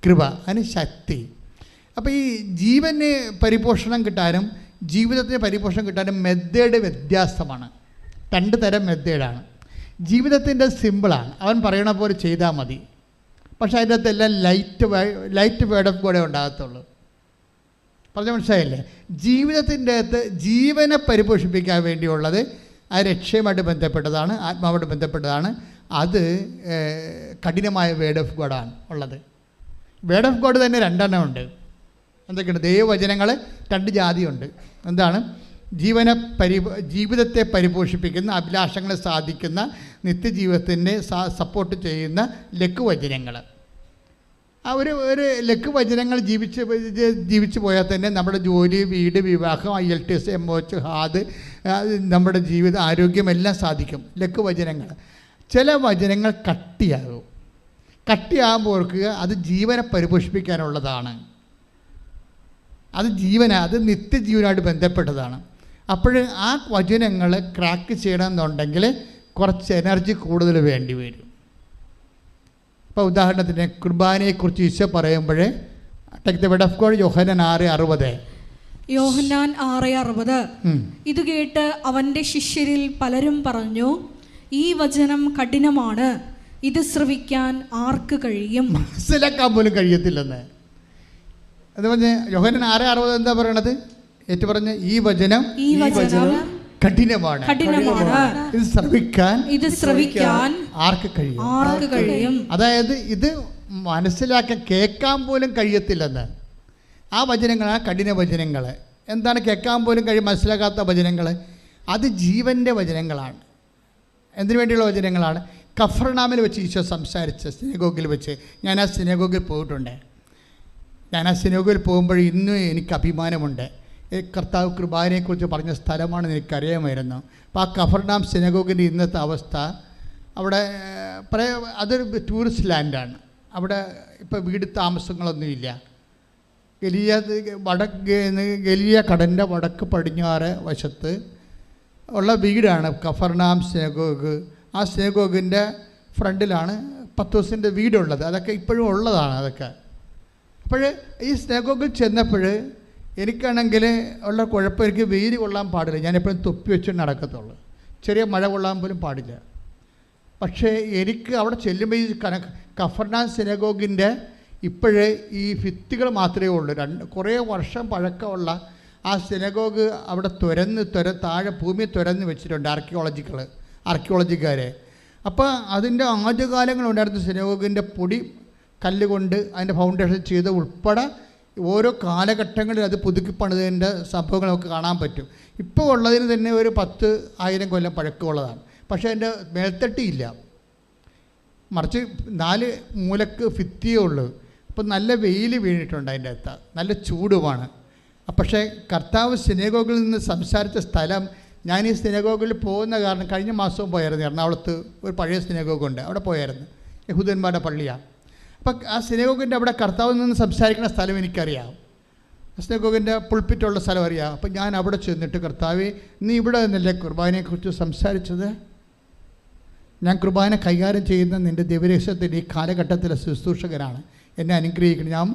കൃപ, അതിന് ശക്തി. അപ്പോൾ ഈ ജീവന് പരിപോഷണം കിട്ടാനും ജീവിതത്തിന് പരിപോഷണം കിട്ടാനും മെത്തേഡ് വ്യത്യാസമാണ്. 2 തരം മെത്തേഡാണ്. ജീവിതത്തിൻ്റെ സിമ്പിളാണ്, അവൻ പറയണ പോലെ ചെയ്താൽ മതി. പക്ഷേ അതിൻ്റെ അകത്തെല്ലാം ലൈറ്റ് വേർഡ് ഓഫ് ഗോഡേ ഉണ്ടാകത്തുള്ളൂ. പറഞ്ഞ മനസ്സിലായില്ലേ? ജീവിതത്തിൻ്റെ അകത്ത് ജീവനെ പരിപോഷിപ്പിക്കാൻ വേണ്ടിയുള്ളത് ആ രക്ഷയുമായിട്ട് ബന്ധപ്പെട്ടതാണ്, ആത്മാവുമായിട്ട് ബന്ധപ്പെട്ടതാണ്. അത് കഠിനമായ വേർഡ് ഓഫ് ഗോഡാണ് ഉള്ളത്. വേർഡ് ഓഫ് ഗോഡ് തന്നെ 2 ഉണ്ട്. എന്തൊക്കെയുണ്ട്? ദൈവവചനങ്ങൾ 2 ജാതിയുണ്ട്. എന്താണ്? ജീവിതത്തെ പരിപോഷിപ്പിക്കുന്ന, അഭിലാഷങ്ങളെ സാധിക്കുന്ന, നിത്യജീവിതത്തിൻ്റെ സപ്പോർട്ട് ചെയ്യുന്ന ലഘുവചനങ്ങൾ. ആ ഒരു ലഘുവചനങ്ങൾ ജീവിച്ചു പോയാൽ തന്നെ നമ്മുടെ ജോലി, വീട്, വിവാഹം, IELTS, MOH, HAD, നമ്മുടെ ജീവിത ആരോഗ്യമെല്ലാം സാധിക്കും ലഘുവചനങ്ങൾ. ചില വചനങ്ങൾ കട്ടിയാകുമ്പോൾ ഓർക്കുക, അത് ജീവനെ പരിപോഷിപ്പിക്കാനുള്ളതാണ്. അത് നിത്യജീവനായിട്ട് ബന്ധപ്പെട്ടതാണ്. അപ്പോൾ ആ വചനങ്ങൾ ക്രാക്ക് ചെയ്യണമെന്നുണ്ടെങ്കിൽ കുറച്ച് എനർജി കൂടുതൽ വേണ്ടി വരും. ഇപ്പോൾ ഉദാഹരണത്തിന് കുർബാനയെക്കുറിച്ച് ഈശോ പറയുമ്പോൾ take the word of God, Yohannan 6:60. Yohannan 6:60. ഇത് കേട്ട് അവൻ്റെ ശിഷ്യരിൽ പലരും പറഞ്ഞു, ഈ വചനം കഠിനമാണ്, ഇത് ശ്രവിക്കാൻ ആർക്ക് കഴിയും? മനസ്സിലാക്കാൻ പോലും കഴിയത്തില്ലെന്ന്. എന്ന് പറഞ്ഞ് യോഹന്നാൻ 6:60 എന്താ പറയണത്? ഏറ്റു പറഞ്ഞ് ഈ വചനം കഠിനമാണ്, ഇത് ശ്രവിക്കാൻ ആർക്ക് കഴിയും? അതായത് ഇത് മനസ്സിലാക്കാൻ, കേൾക്കാൻ പോലും കഴിയത്തില്ലെന്ന്. ആ വചനങ്ങളാണ് കഠിന വചനങ്ങൾ. എന്താണ് കേൾക്കാൻ പോലും മനസ്സിലാക്കാത്ത വചനങ്ങൾ? അത് ജീവൻ്റെ വചനങ്ങളാണ്. എന്തിനു വേണ്ടിയുള്ള വചനങ്ങളാണ്? കഫർനാമിൽ വെച്ച് ഈശോ സംസാരിച്ച സിനഗോഗിൽ വെച്ച്. ഞാൻ ആ സിനഗോഗിൽ പോയിട്ടുണ്ട്. ഞാൻ ആ സിനഗോഗിൽ പോകുമ്പോൾ ഇന്നും എനിക്ക് അഭിമാനമുണ്ട്. കർത്താവ് കൃപാനെക്കുറിച്ച് പറഞ്ഞ സ്ഥലമാണെന്ന് എനിക്കറിയാമായിരുന്നു. അപ്പോൾ ആ കഫർനാം സിനഗോഗിൻ്റെ ഇന്നത്തെ അവസ്ഥ, അവിടെ അതൊരു ടൂറിസ്റ്റ് ലാൻഡാണ്. അവിടെ ഇപ്പോൾ വീട് താമസങ്ങളൊന്നുമില്ല. ഗലീയ കടലിൻ്റെ വടക്ക് പടിഞ്ഞാറ് വശത്ത് ഉള്ള വീടാണ് കഫർനാം സിനഗോഗ്. ആ സിനഗോഗിൻ്റെ ഫ്രണ്ടിലാണ് പത്രോസിൻ്റെ വീടുള്ളത്. അതൊക്കെ ഇപ്പോഴും ഉള്ളതാണ് അതൊക്കെ. അപ്പോൾ ഈ സിനഗോഗിൽ ചെന്നപ്പോൾ എനിക്കാണെങ്കിൽ ഉള്ള കുഴപ്പം, എനിക്ക് വെയിൽ കൊള്ളാൻ പാടില്ല. ഞാനെപ്പോഴും തൊപ്പി വെച്ച് നടക്കത്തുള്ളൂ. ചെറിയ മഴ കൊള്ളാൻ പോലും പാടില്ല. പക്ഷേ എനിക്ക് അവിടെ ചെല്ലുമ്പോൾ ഈ കഫർനാം സിനഗോഗിൻ്റെ ഇപ്പോഴേ ഈ ഭിത്തികൾ മാത്രമേ ഉള്ളൂ. കുറേ വർഷം പഴക്കമുള്ള ആ സിനഗോഗ് അവിടെ താഴെ ഭൂമി തുരന്ന് വെച്ചിട്ടുണ്ട് ആർക്കിയോളജിക്കാരെ. അപ്പോൾ അതിൻ്റെ ആദ്യകാലങ്ങളുണ്ടായിരുന്ന സിനഗോഗിൻ്റെ പൊടി കല്ലുകൊണ്ട് അതിൻ്റെ ഫൗണ്ടേഷൻ ചെയ്ത് ഉൾപ്പെടെ ഓരോ കാലഘട്ടങ്ങളിൽ അത് പുതുക്കി പണിതതിൻ്റെ സംഭവങ്ങൾ നമുക്ക് കാണാൻ പറ്റും. ഇപ്പോൾ ഉള്ളതിന് തന്നെ ഒരു 10,000 കൊല്ലം പഴക്കമുള്ളതാണ്. പക്ഷേ അതിൻ്റെ മേൽത്തട്ടിയില്ല, മറിച്ച് 4 മൂലക്ക് ഭിത്തിയേ ഉള്ളൂ. അപ്പം നല്ല വെയിൽ വീണിട്ടുണ്ട് അതിൻ്റെ അകത്ത്, നല്ല ചൂടുമാണ്. പക്ഷേ കർത്താവ് സിനഗോഗിൽ നിന്ന് സംസാരിച്ച സ്ഥലം, ഞാൻ ഈ സിനഗോഗിൽ പോകുന്ന കാരണം കഴിഞ്ഞ മാസവും പോയായിരുന്നു. എറണാകുളത്ത് ഒരു പഴയ സിനഗോഗുണ്ട്, അവിടെ പോയായിരുന്നു. യഹൂദന്മാരുടെ പള്ളിയാണ്. അപ്പം ആ സിനഗോഗിൻ്റെ അവിടെ കർത്താവിൽ നിന്ന് സംസാരിക്കുന്ന സ്ഥലം എനിക്കറിയാം. സിനഗോഗിൻ്റെ പുൾപ്പിറ്റുള്ള സ്ഥലം അറിയാം. അപ്പം ഞാൻ അവിടെ ചെന്നിട്ട്, കർത്താവേ, നീ ഇവിടെ നിന്നല്ലേ കുർബാനയെക്കുറിച്ച് സംസാരിച്ചത്? ഞാൻ കുർബാന കൈകാര്യം ചെയ്യുന്ന നിൻ്റെ ദിവരേശത്തിൻ്റെ ഈ കാലഘട്ടത്തിലെ ശുശ്രൂഷകനാണ്, എന്നെ അനുഗ്രഹിക്കണം. ഞാൻ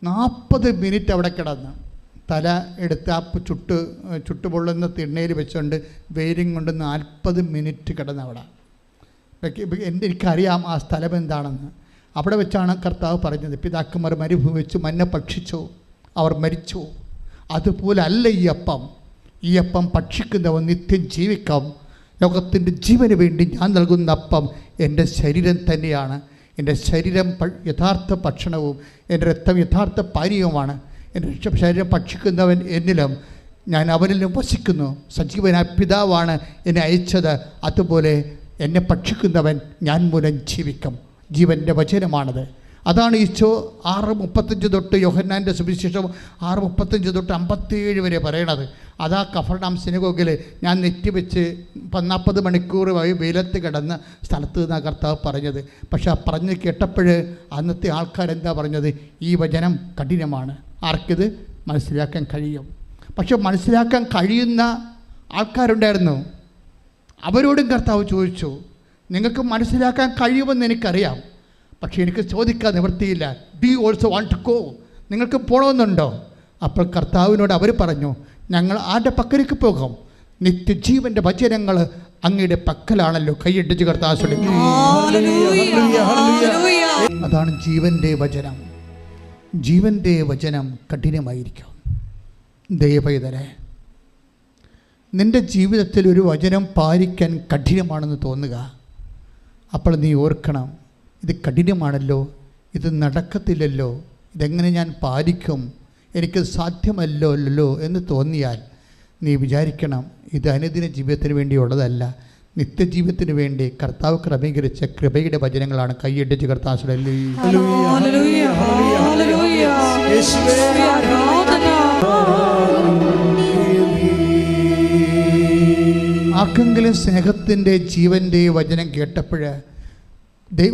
40 മിനിറ്റ് അവിടെ കിടന്ന് തല എടുത്ത് ആ ചുട്ടുപൊള്ളുന്ന തിണ്ണയിൽ വെച്ചുകൊണ്ട് വെയിലും കൊണ്ട് 40 മിനിറ്റ് കിടന്ന് അവിടെ. എനിക്കറിയാം ആ സ്ഥലം എന്താണെന്ന്. അവിടെ വെച്ചാണ് കർത്താവ് പറഞ്ഞത്, പിതാക്കന്മാർ മരുഭൂമി വെച്ച് മന്ന ഭക്ഷിച്ചു, അവർ മരിച്ചു. അതുപോലെ അല്ല ഈ അപ്പം ഭക്ഷിക്കുന്നവൻ നിത്യം ജീവിക്കാം. ലോകത്തിൻ്റെ ജീവന് വേണ്ടി ഞാൻ നൽകുന്ന അപ്പം എൻ്റെ ശരീരം തന്നെയാണ്. എൻ്റെ ശരീരം യഥാർത്ഥ ഭക്ഷണവും എൻ്റെ രക്തം യഥാർത്ഥ പാനീയവുമാണ്. എൻ്റെ ശരീരം ഭക്ഷിക്കുന്നവൻ എന്നിലും ഞാൻ അവനിലും വസിക്കുന്നു. സജീവനായ പിതാവാണ് എന്നെ അയച്ചത്. അതുപോലെ എന്നെ ഭക്ഷിക്കുന്നവൻ ഞാൻ മൂലം ജീവിക്കും. ജീവൻ്റെ വചനമാണത്. അതാണ് ഈശോ 6:35 തൊട്ട് യോഹന്നാൻ്റെ സുവിശേഷം 6:35 തൊട്ട് 57 വരെ പറയണത്. അതാ കഫർനാം സിനഗോഗിൽ ഞാൻ നെറ്റിവെച്ച് 40 മണിക്കൂർ വെയിലത്ത് കിടന്ന സ്ഥലത്ത് നിന്നാണ് കർത്താവ് പറഞ്ഞത്. പക്ഷെ ആ പറഞ്ഞ് കേട്ടപ്പോൾ അന്നത്തെ ആൾക്കാരെന്താ പറഞ്ഞത്? ഈ വചനം കഠിനമാണ്, ആർക്കിത് മനസ്സിലാക്കാൻ കഴിയും? പക്ഷെ മനസ്സിലാക്കാൻ കഴിയുന്ന ആൾക്കാരുണ്ടായിരുന്നു. അവരോടും കർത്താവ് ചോദിച്ചു, നിങ്ങൾക്ക് മനസ്സിലാക്കാൻ കഴിയുമെന്ന് എനിക്കറിയാം, പക്ഷേ എനിക്ക് ചോദിക്കാൻ നിവൃത്തിയില്ല. Do you also want to go? നിങ്ങൾക്ക് പോകണമെന്നുണ്ടോ? അപ്പോൾ കർത്താവിനോട് അവർ പറഞ്ഞു, ഞങ്ങൾ ആരുടെ പക്കലേക്ക് പോകും? നിത്യജീവൻ്റെ വചനങ്ങൾ അങ്ങയുടെ പക്കലാണല്ലോ. കൈയിട്ടിച്ച് കർത്താവ്. അതാണ് ജീവൻ്റെ വചനം. ജീവൻ്റെ വചനം കഠിനമായിരിക്കും. ദയപൈതരെ, നിൻ്റെ ജീവിതത്തിൽ ഒരു വചനം പാലിക്കാൻ കഠിനമാണെന്ന് തോന്നുക. അപ്പോൾ നീ ഓർക്കണം, ഇത് കഠിനമാണല്ലോ, ഇത് നടക്കത്തില്ലല്ലോ, ഇതെങ്ങനെ ഞാൻ പാലിക്കും, എനിക്ക് സാധ്യമല്ലോ എന്ന് തോന്നിയാൽ നീ വിചാരിക്കണം, ഇത് അനുദിന ജീവിതത്തിന് വേണ്ടിയുള്ളതല്ല, നിത്യജീവിതത്തിന് വേണ്ടി കർത്താവ് ക്രമീകരിച്ച കൃപയുടെ വചനങ്ങളാണ്. കൈയിട്ടിച്ച് കർത്താവ്. ആർക്കെങ്കിലും സ്നേഹത്തിൻ്റെ ജീവൻ്റെ വചനം കേട്ടപ്പോൾ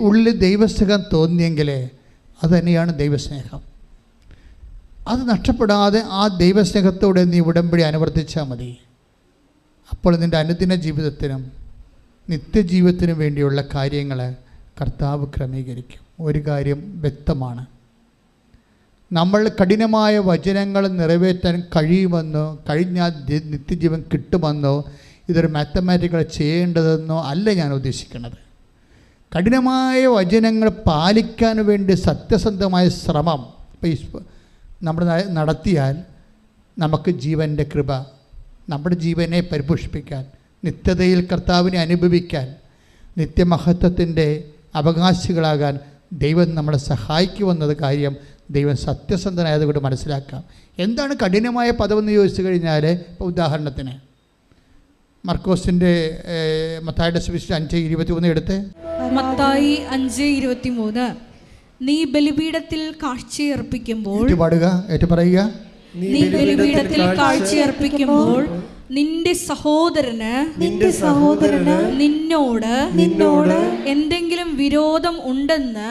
ഉള്ളിൽ ദൈവസ്നേഹം തോന്നിയെങ്കിൽ അത് തന്നെയാണ് ദൈവസ്നേഹം. അത് നഷ്ടപ്പെടാതെ ആ ദൈവസ്നേഹത്തോടെ നീ ഉടമ്പടി അനുവർത്തിച്ചാൽ മതി. അപ്പോൾ നിൻ്റെ അനുദിന ജീവിതത്തിനും നിത്യജീവിതത്തിനും വേണ്ടിയുള്ള കാര്യങ്ങൾ കർത്താവ് ക്രമീകരിക്കും. ഒരു കാര്യം വ്യക്തമാണ്, നമ്മൾ കഠിനമായ വചനങ്ങൾ നിറവേറ്റാൻ കഴിയുമെന്നോ കഴിഞ്ഞാൽ നിത്യജീവൻ കിട്ടുമെന്നോ ഇതൊരു മാത്തമാറ്റിക്കൽ ചെയ്യേണ്ടതെന്നോ അല്ല ഞാൻ ഉദ്ദേശിക്കുന്നത്. കഠിനമായ വചനങ്ങൾ പാലിക്കാൻ വേണ്ടി സത്യസന്ധമായ ശ്രമം നമ്മൾ നടത്തിയാൽ നമുക്ക് ജീവൻ്റെ കൃപ, നമ്മുടെ ജീവനെ പരിപോഷിപ്പിക്കാൻ, നിത്യതയിൽ കർത്താവിനെ അനുഭവിക്കാൻ, നിത്യമഹത്വത്തിൻ്റെ അവകാശികളാകാൻ ദൈവം നമ്മളെ സഹായിക്കുമെന്നത് കാര്യം ദൈവം സത്യസന്ധനായതുകൊണ്ട് മനസ്സിലാക്കാം. എന്താണ് കഠിനമായ പദമെന്ന് ചോദിച്ചു കഴിഞ്ഞാൽ, ഇപ്പോൾ ഉദാഹരണത്തിന് മർക്കോസിൻ്റെ മത്തായിയുടെ സുവിശേഷം 5:23 എടുത്ത്. മത്തായി 5:23, നീ ബലിപീഠത്തിൽ കാഴ്ചയർപ്പിക്കുമ്പോൾ പറയുക, നീ ബലിപീഠത്തിൽ കാഴ്ചയർപ്പിക്കുമ്പോൾ നിന്റെ സഹോദരന് നിന്നോട് എന്തെങ്കിലും വിരോധം ഉണ്ടെന്ന്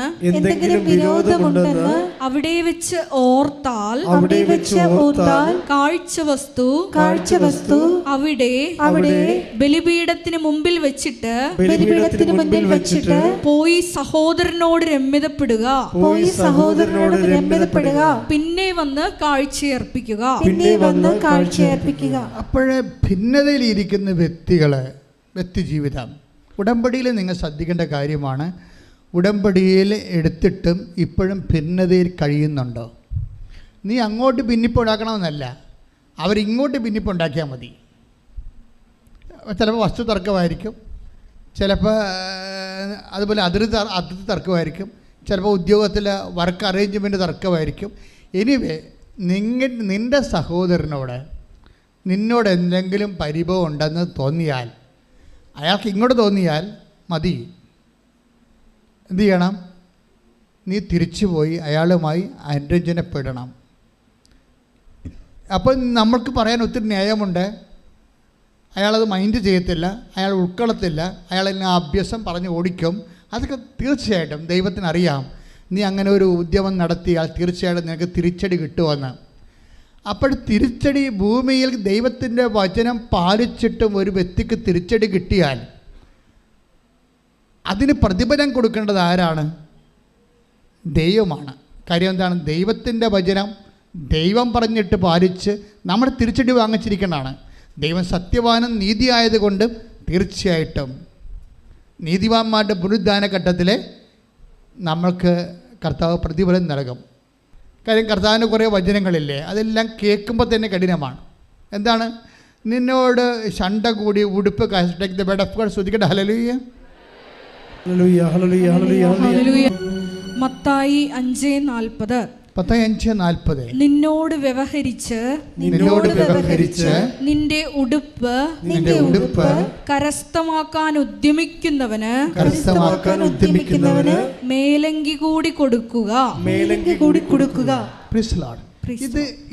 അവിടെ വെച്ച് ഓർത്താൽ കാഴ്ചവസ്തു അവിടെ ബലിപീഠത്തിന് മുമ്പിൽ വെച്ചിട്ട് പോയി സഹോദരനോട് രമ്യതപ്പെടുക, പിന്നെ വന്ന് കാഴ്ചയർപ്പിക്കുക. അപ്പോഴേ ഭിന്നതയിലിരിക്കുന്ന വ്യക്തിജീവിതം ഉടമ്പടിയിൽ നിങ്ങൾ ശ്രദ്ധിക്കേണ്ട കാര്യമാണ്. ഉടമ്പടിയിൽ എടുത്തിട്ടും ഇപ്പോഴും ഭിന്നതയിൽ കഴിയുന്നുണ്ടോ? നീ അങ്ങോട്ട് ഭിന്നിപ്പുണ്ടാക്കണമെന്നല്ല, അവരിങ്ങോട്ട് ഭിന്നിപ്പുണ്ടാക്കിയാൽ മതി. ചിലപ്പോൾ വസ്തു തർക്കമായിരിക്കും, ചിലപ്പോൾ അതുപോലെ അതിർത്തി തർക്കമായിരിക്കും, ചിലപ്പോൾ ഉദ്യോഗത്തിൽ വർക്ക് അറേഞ്ച്മെൻറ്റ് തർക്കമായിരിക്കും. എനിവേ, നിൻ്റെ സഹോദരനോട് നിന്നോട് എന്തെങ്കിലും പരിഭവം ഉണ്ടെന്ന് തോന്നിയാൽ, അയാൾക്ക് ഇങ്ങോട്ട് തോന്നിയാൽ മതി, എന്തു ചെയ്യണം? നീ തിരിച്ചു പോയി അയാളുമായി അനുരഞ്ജനപ്പെടണം. അപ്പോൾ നമ്മൾക്ക് പറയാൻ ഒത്തിരി ന്യായമുണ്ട്. അയാളത് മൈൻഡ് ചെയ്യത്തില്ല, അയാൾ ഉൾക്കൊള്ളത്തില്ല, അയാൾ എന്നെ അഭ്യാസം പറഞ്ഞ് ഓടിക്കും. അതൊക്കെ തീർച്ചയായിട്ടും ദൈവത്തിനറിയാം. നീ അങ്ങനെ ഒരു ഉദ്യമം നടത്തിയാൽ തീർച്ചയായിട്ടും നിനക്ക് തിരിച്ചടി കിട്ടുമെന്ന്. അപ്പോൾ തിരിച്ചടി, ഭൂമിയിൽ ദൈവത്തിൻ്റെ വചനം പാലിച്ചിട്ടും ഒരു വ്യക്തിക്ക് തിരിച്ചടി കിട്ടിയാൽ അതിന് പ്രതിഫലം കൊടുക്കേണ്ടത് ആരാണ്? ദൈവമാണ്. കാര്യം എന്താണ്? ദൈവത്തിൻ്റെ വചനം ദൈവം പറഞ്ഞിട്ട് പാലിച്ച് നമ്മൾ തിരിച്ചടി വാങ്ങിച്ചിരിക്കേണ്ടതാണ്. ദൈവം സത്യവാനും നീതിയായതുകൊണ്ട് തീർച്ചയായിട്ടും നീതിവാന്മാരുടെ പുനരുദ്ധാന ഘട്ടത്തിൽ നമ്മൾക്ക് കർത്താവ് പ്രതിഫലം നൽകും. കാര്യം കർത്താവിന് കുറേ വചനങ്ങളില്ലേ, അതെല്ലാം കേൾക്കുമ്പോൾ തന്നെ കഠിനമാണ്. എന്താണ്? നിന്നോട് ശണ്ട കൂടി ഉടുപ്പ് take the bed of God. ശ്രദ്ധിക്കട്ടെ. ഹല്ലേലൂയ. ഹല്ലേലൂയ ഹല്ലേലൂയ ഹല്ലേലൂയ ഹല്ലേലൂയ. മത്തായി 5:40. മത്തായി 5:40. നിന്നോട് വ്യവഹരിച്ച് നിന്റെ ഉടുപ്പ് കരസ്ഥമാക്കാൻ ഉദ്യമിക്കുന്നവന് മേലങ്കി കൂടി കൊടുക്കുക.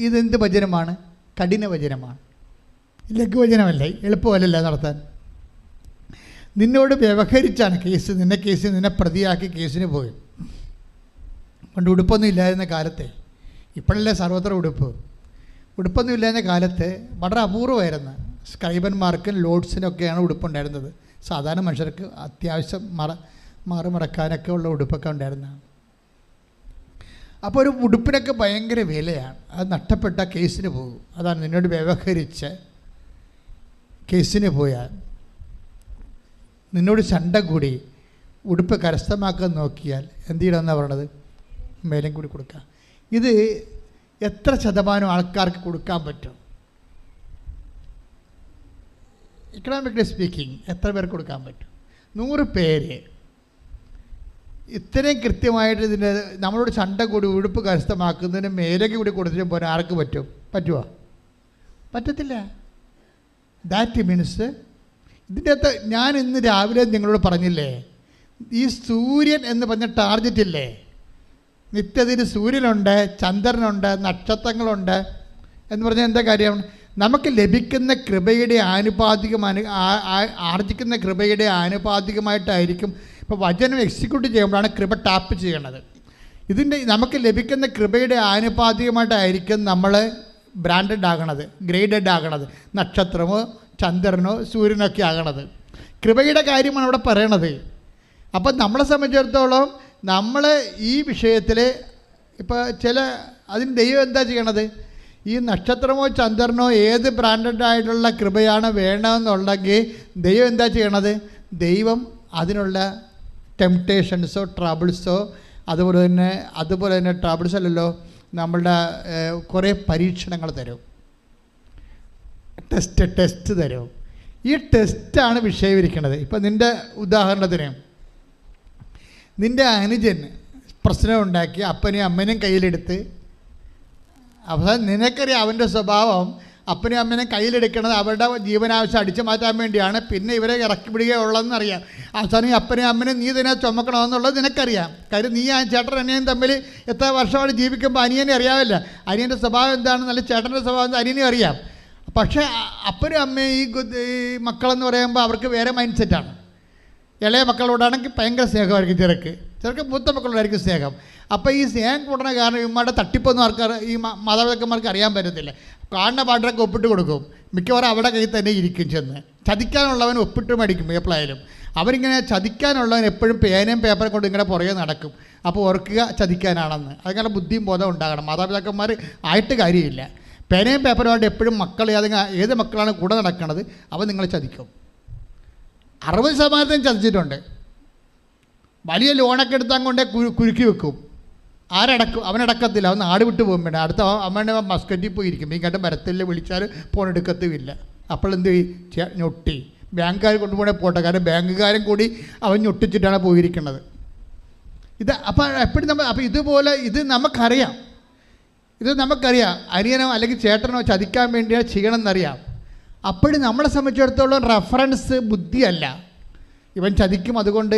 ഇതെന്ത് വചനമാണ്? കഠിന വചനമാണ്, ലഘുവചനമല്ലേ, എളുപ്പമല്ലല്ല നടത്താൻ. നിന്നോട് വ്യവഹരിച്ചാണ് കേസ്. നിന്നെ പ്രതിയാക്കി കേസിന് പോയി. പണ്ട് ഉടുപ്പൊന്നും ഇല്ലായിരുന്ന കാലത്തെ, ഇപ്പോഴല്ലേ സർവത്ര ഉടുപ്പൊന്നും ഇല്ലായിരുന്ന കാലത്ത് വളരെ അപൂർവമായിരുന്നു. സ്ക്രൈബന്മാർക്കും ലോഡ്സിനൊക്കെയാണ് ഉടുപ്പുണ്ടായിരുന്നത്. സാധാരണ മനുഷ്യർക്ക് അത്യാവശ്യം മറക്കാനൊക്കെ ഉള്ള ഉടുപ്പൊക്കെ ഉണ്ടായിരുന്നു. അപ്പോൾ ഒരു ഉടുപ്പിനൊക്കെ ഭയങ്കര വിലയാണ്. അത് നഷ്ടപ്പെട്ട കേസിന് പോകും. അതാണ് നിന്നോട് വ്യവഹരിച്ച് കേസിന് പോയാൽ, നിന്നോട് ശണ്ട കൂടി ഉടുപ്പ് കരസ്ഥമാക്കാൻ നോക്കിയാൽ എന്ത് ചെയ്യണമെന്നാണ് പറയണത്? മേലും കൂടി കൊടുക്കുക. ഇത് എത്ര ശതമാനം ആൾക്കാർക്ക് കൊടുക്കാൻ പറ്റും? ഇക്കണോമിക്കലി സ്പീക്കിംഗ് എത്ര പേർക്ക് കൊടുക്കാൻ പറ്റും? 100 പേര് ഇത്രയും കൃത്യമായിട്ട് ഇതിൻ്റെ നമ്മളോട് ശണ്ട കൂടി ഉടുപ്പ് കരസ്ഥമാക്കുന്നതിന് മേലേക്ക് കൂടി കൊടുത്തിട്ട് പോരാ ആർക്ക് പറ്റുമോ? പറ്റത്തില്ല. ദാറ്റ് മീൻസ് ഇതിൻ്റെ അകത്ത് ഞാൻ ഇന്ന് രാവിലെ നിങ്ങളോട് പറഞ്ഞില്ലേ, ഈ സൂര്യൻ എന്ന് പറഞ്ഞ ടാർജറ്റ് ഇല്ലേ, നിത്യത്തിന് സൂര്യനുണ്ട്, ചന്ദ്രനുണ്ട്, നക്ഷത്രങ്ങളുണ്ട് എന്ന് പറഞ്ഞാൽ എന്താ കാര്യം? നമുക്ക് ലഭിക്കുന്ന കൃപയുടെ ആർജിക്കുന്ന കൃപയുടെ ആനുപാതികമായിട്ടായിരിക്കും. ഇപ്പോൾ വചനം എക്സിക്യൂട്ട് ചെയ്യുമ്പോഴാണ് കൃപ ടാപ്പ് ചെയ്യണത്. ഇതിൻ്റെ നമുക്ക് ലഭിക്കുന്ന കൃപയുടെ ആനുപാതികമായിട്ടായിരിക്കും നമ്മൾ ബ്രാൻഡഡ് ആകണത്, ഗ്രേഡഡ് ആകണത്, നക്ഷത്രമോ ചന്ദ്രനോ സൂര്യനൊക്കെ ആകണത്. കൃപയുടെ കാര്യമാണ് അവിടെ പറയണത്. അപ്പം നമ്മളെ സംബന്ധിച്ചിടത്തോളം നമ്മൾ ഈ വിഷയത്തിൽ ഇപ്പോൾ അതിന് ദൈവം എന്താ ചെയ്യണത്? ഈ നക്ഷത്രമോ ചന്ദ്രനോ ഏത് ബ്രാൻഡഡായിട്ടുള്ള കൃപയാണ് വേണമെന്നുണ്ടെങ്കിൽ ദൈവം എന്താ ചെയ്യണത്? ദൈവം അതിനുള്ള ടെംപ്റ്റേഷൻസോ ട്രബിൾസോ അതുപോലെ തന്നെ ട്രബിൾസ് അല്ലല്ലോ, നമ്മളുടെ കുറേ പരീക്ഷണങ്ങൾ തരും, ടെസ്റ്റ് തരും. ഈ ടെസ്റ്റാണ് വിഷയമിരിക്കുന്നത്. ഇപ്പം നിൻ്റെ ഉദാഹരണത്തിന് നിൻ്റെ അനുജൻ പ്രശ്നമുണ്ടാക്കി അപ്പനെയും അമ്മനെയും കയ്യിലെടുത്ത്, അവസാനം നിനക്കറിയാം അവൻ്റെ സ്വഭാവം. അപ്പനെയും അമ്മനെയും കയ്യിലെടുക്കണത് അവരുടെ ജീവനാവശ്യം അടിച്ചു മാറ്റാൻ വേണ്ടിയാണ്. പിന്നെ ഇവരെ ഇറക്കി വിടുകയുള്ളതെന്നറിയാം. അവസാനം അപ്പനെയും അമ്മനെയും നീ തന്നെ ചുമക്കണമെന്നുള്ളത് നിനക്കറിയാം. കാര്യം നീ ആ ചേട്ടൻ അനിയനും തമ്മിൽ എത്ര വർഷമായിട്ട് ജീവിക്കുമ്പോൾ അനിയനെ അറിയാമല്ല. അനിയൻ്റെ സ്വഭാവം എന്താണെന്നല്ല ചേട്ടൻ്റെ സ്വഭാവം എന്താ അനിയനും അറിയാം. പക്ഷേ അപ്പനും അമ്മയും ഈ മക്കളെന്ന് പറയുമ്പോൾ അവർക്ക് വേറെ മൈൻഡ് സെറ്റാണ്. ഇളയ മക്കളോടാണെങ്കിൽ ഭയങ്കര സ്നേഹമായിരിക്കും ചെറുക്ക് മൂത്ത മക്കളോടായിരിക്കും സ്നേഹം. അപ്പോൾ ഈ സ്നേഹം കൂടണ കാരണം ഇവന്മാരുടെ തട്ടിപ്പൊന്നും ഈ മാതാപിതാക്കന്മാർക്ക് അറിയാൻ പറ്റത്തില്ല. കാണുന്ന പാട്ടൊക്കെ ഒപ്പിട്ട് കൊടുക്കും. മിക്കവാറും അവിടെ കയ്യിൽ തന്നെ ഇരിക്കും. ചെന്ന് ചതിക്കാനുള്ളവൻ ഒപ്പിട്ട് മേടിക്കും എപ്പോഴായാലും. അവരിങ്ങനെ ചതിക്കാനുള്ളവൻ എപ്പോഴും പേനയും പേപ്പറും കൊണ്ട് ഇങ്ങനെ പുറകെ നടക്കും. അപ്പോൾ ഓർക്കുക ചതിക്കാനാണെന്ന്. അതിങ്ങനെ ബുദ്ധിയും ബോധം ഉണ്ടാകണം. മാതാപിതാക്കന്മാർ ആയിട്ട് കാര്യമില്ല. പേനയും പേപ്പറുമായിട്ട് എപ്പോഴും മക്കൾ ഏത് മക്കളാണ് കൂടെ നടക്കുന്നത് അവൻ നിങ്ങളെ ചതിക്കും. 60% ചതിച്ചിട്ടുണ്ട്. വലിയ ലോണൊക്കെ എടുത്താൽ കൊണ്ടേ കുരുക്കി വെക്കും. അവനടക്കത്തില്ല. അവൻ നാട് വിട്ട് പോകും. വേണ്ട അടുത്ത അമ്മേൻ്റെ മസ്കറ്റിൽ പോയിരിക്കും. ഇങ്ങോട്ട് മരത്തിൽ വിളിച്ചാൽ ഫോൺ എടുക്കത്തുമില്ല. അപ്പോൾ എന്ത് ഞൊട്ടി ബാങ്കുകാർ കൊണ്ടുപോകണേ പോട്ടെ, കാരണം ബാങ്കുകാരും കൂടി അവൻ ഞൊട്ടിച്ചിട്ടാണ് പോയിരിക്കുന്നത്. അപ്പോൾ എപ്പോഴും അപ്പോൾ ഇതുപോലെ നമുക്കറിയാം. അനിയനോ അല്ലെങ്കിൽ ചേട്ടനോ ചതിക്കാൻ വേണ്ടിയാണ് ചെയ്യണമെന്നറിയാം. അപ്പോഴും നമ്മളെ സംബന്ധിച്ചിടത്തോളം റെഫറൻസ് ബുദ്ധിയല്ല. ഇവൻ ചതിക്കും, അതുകൊണ്ട്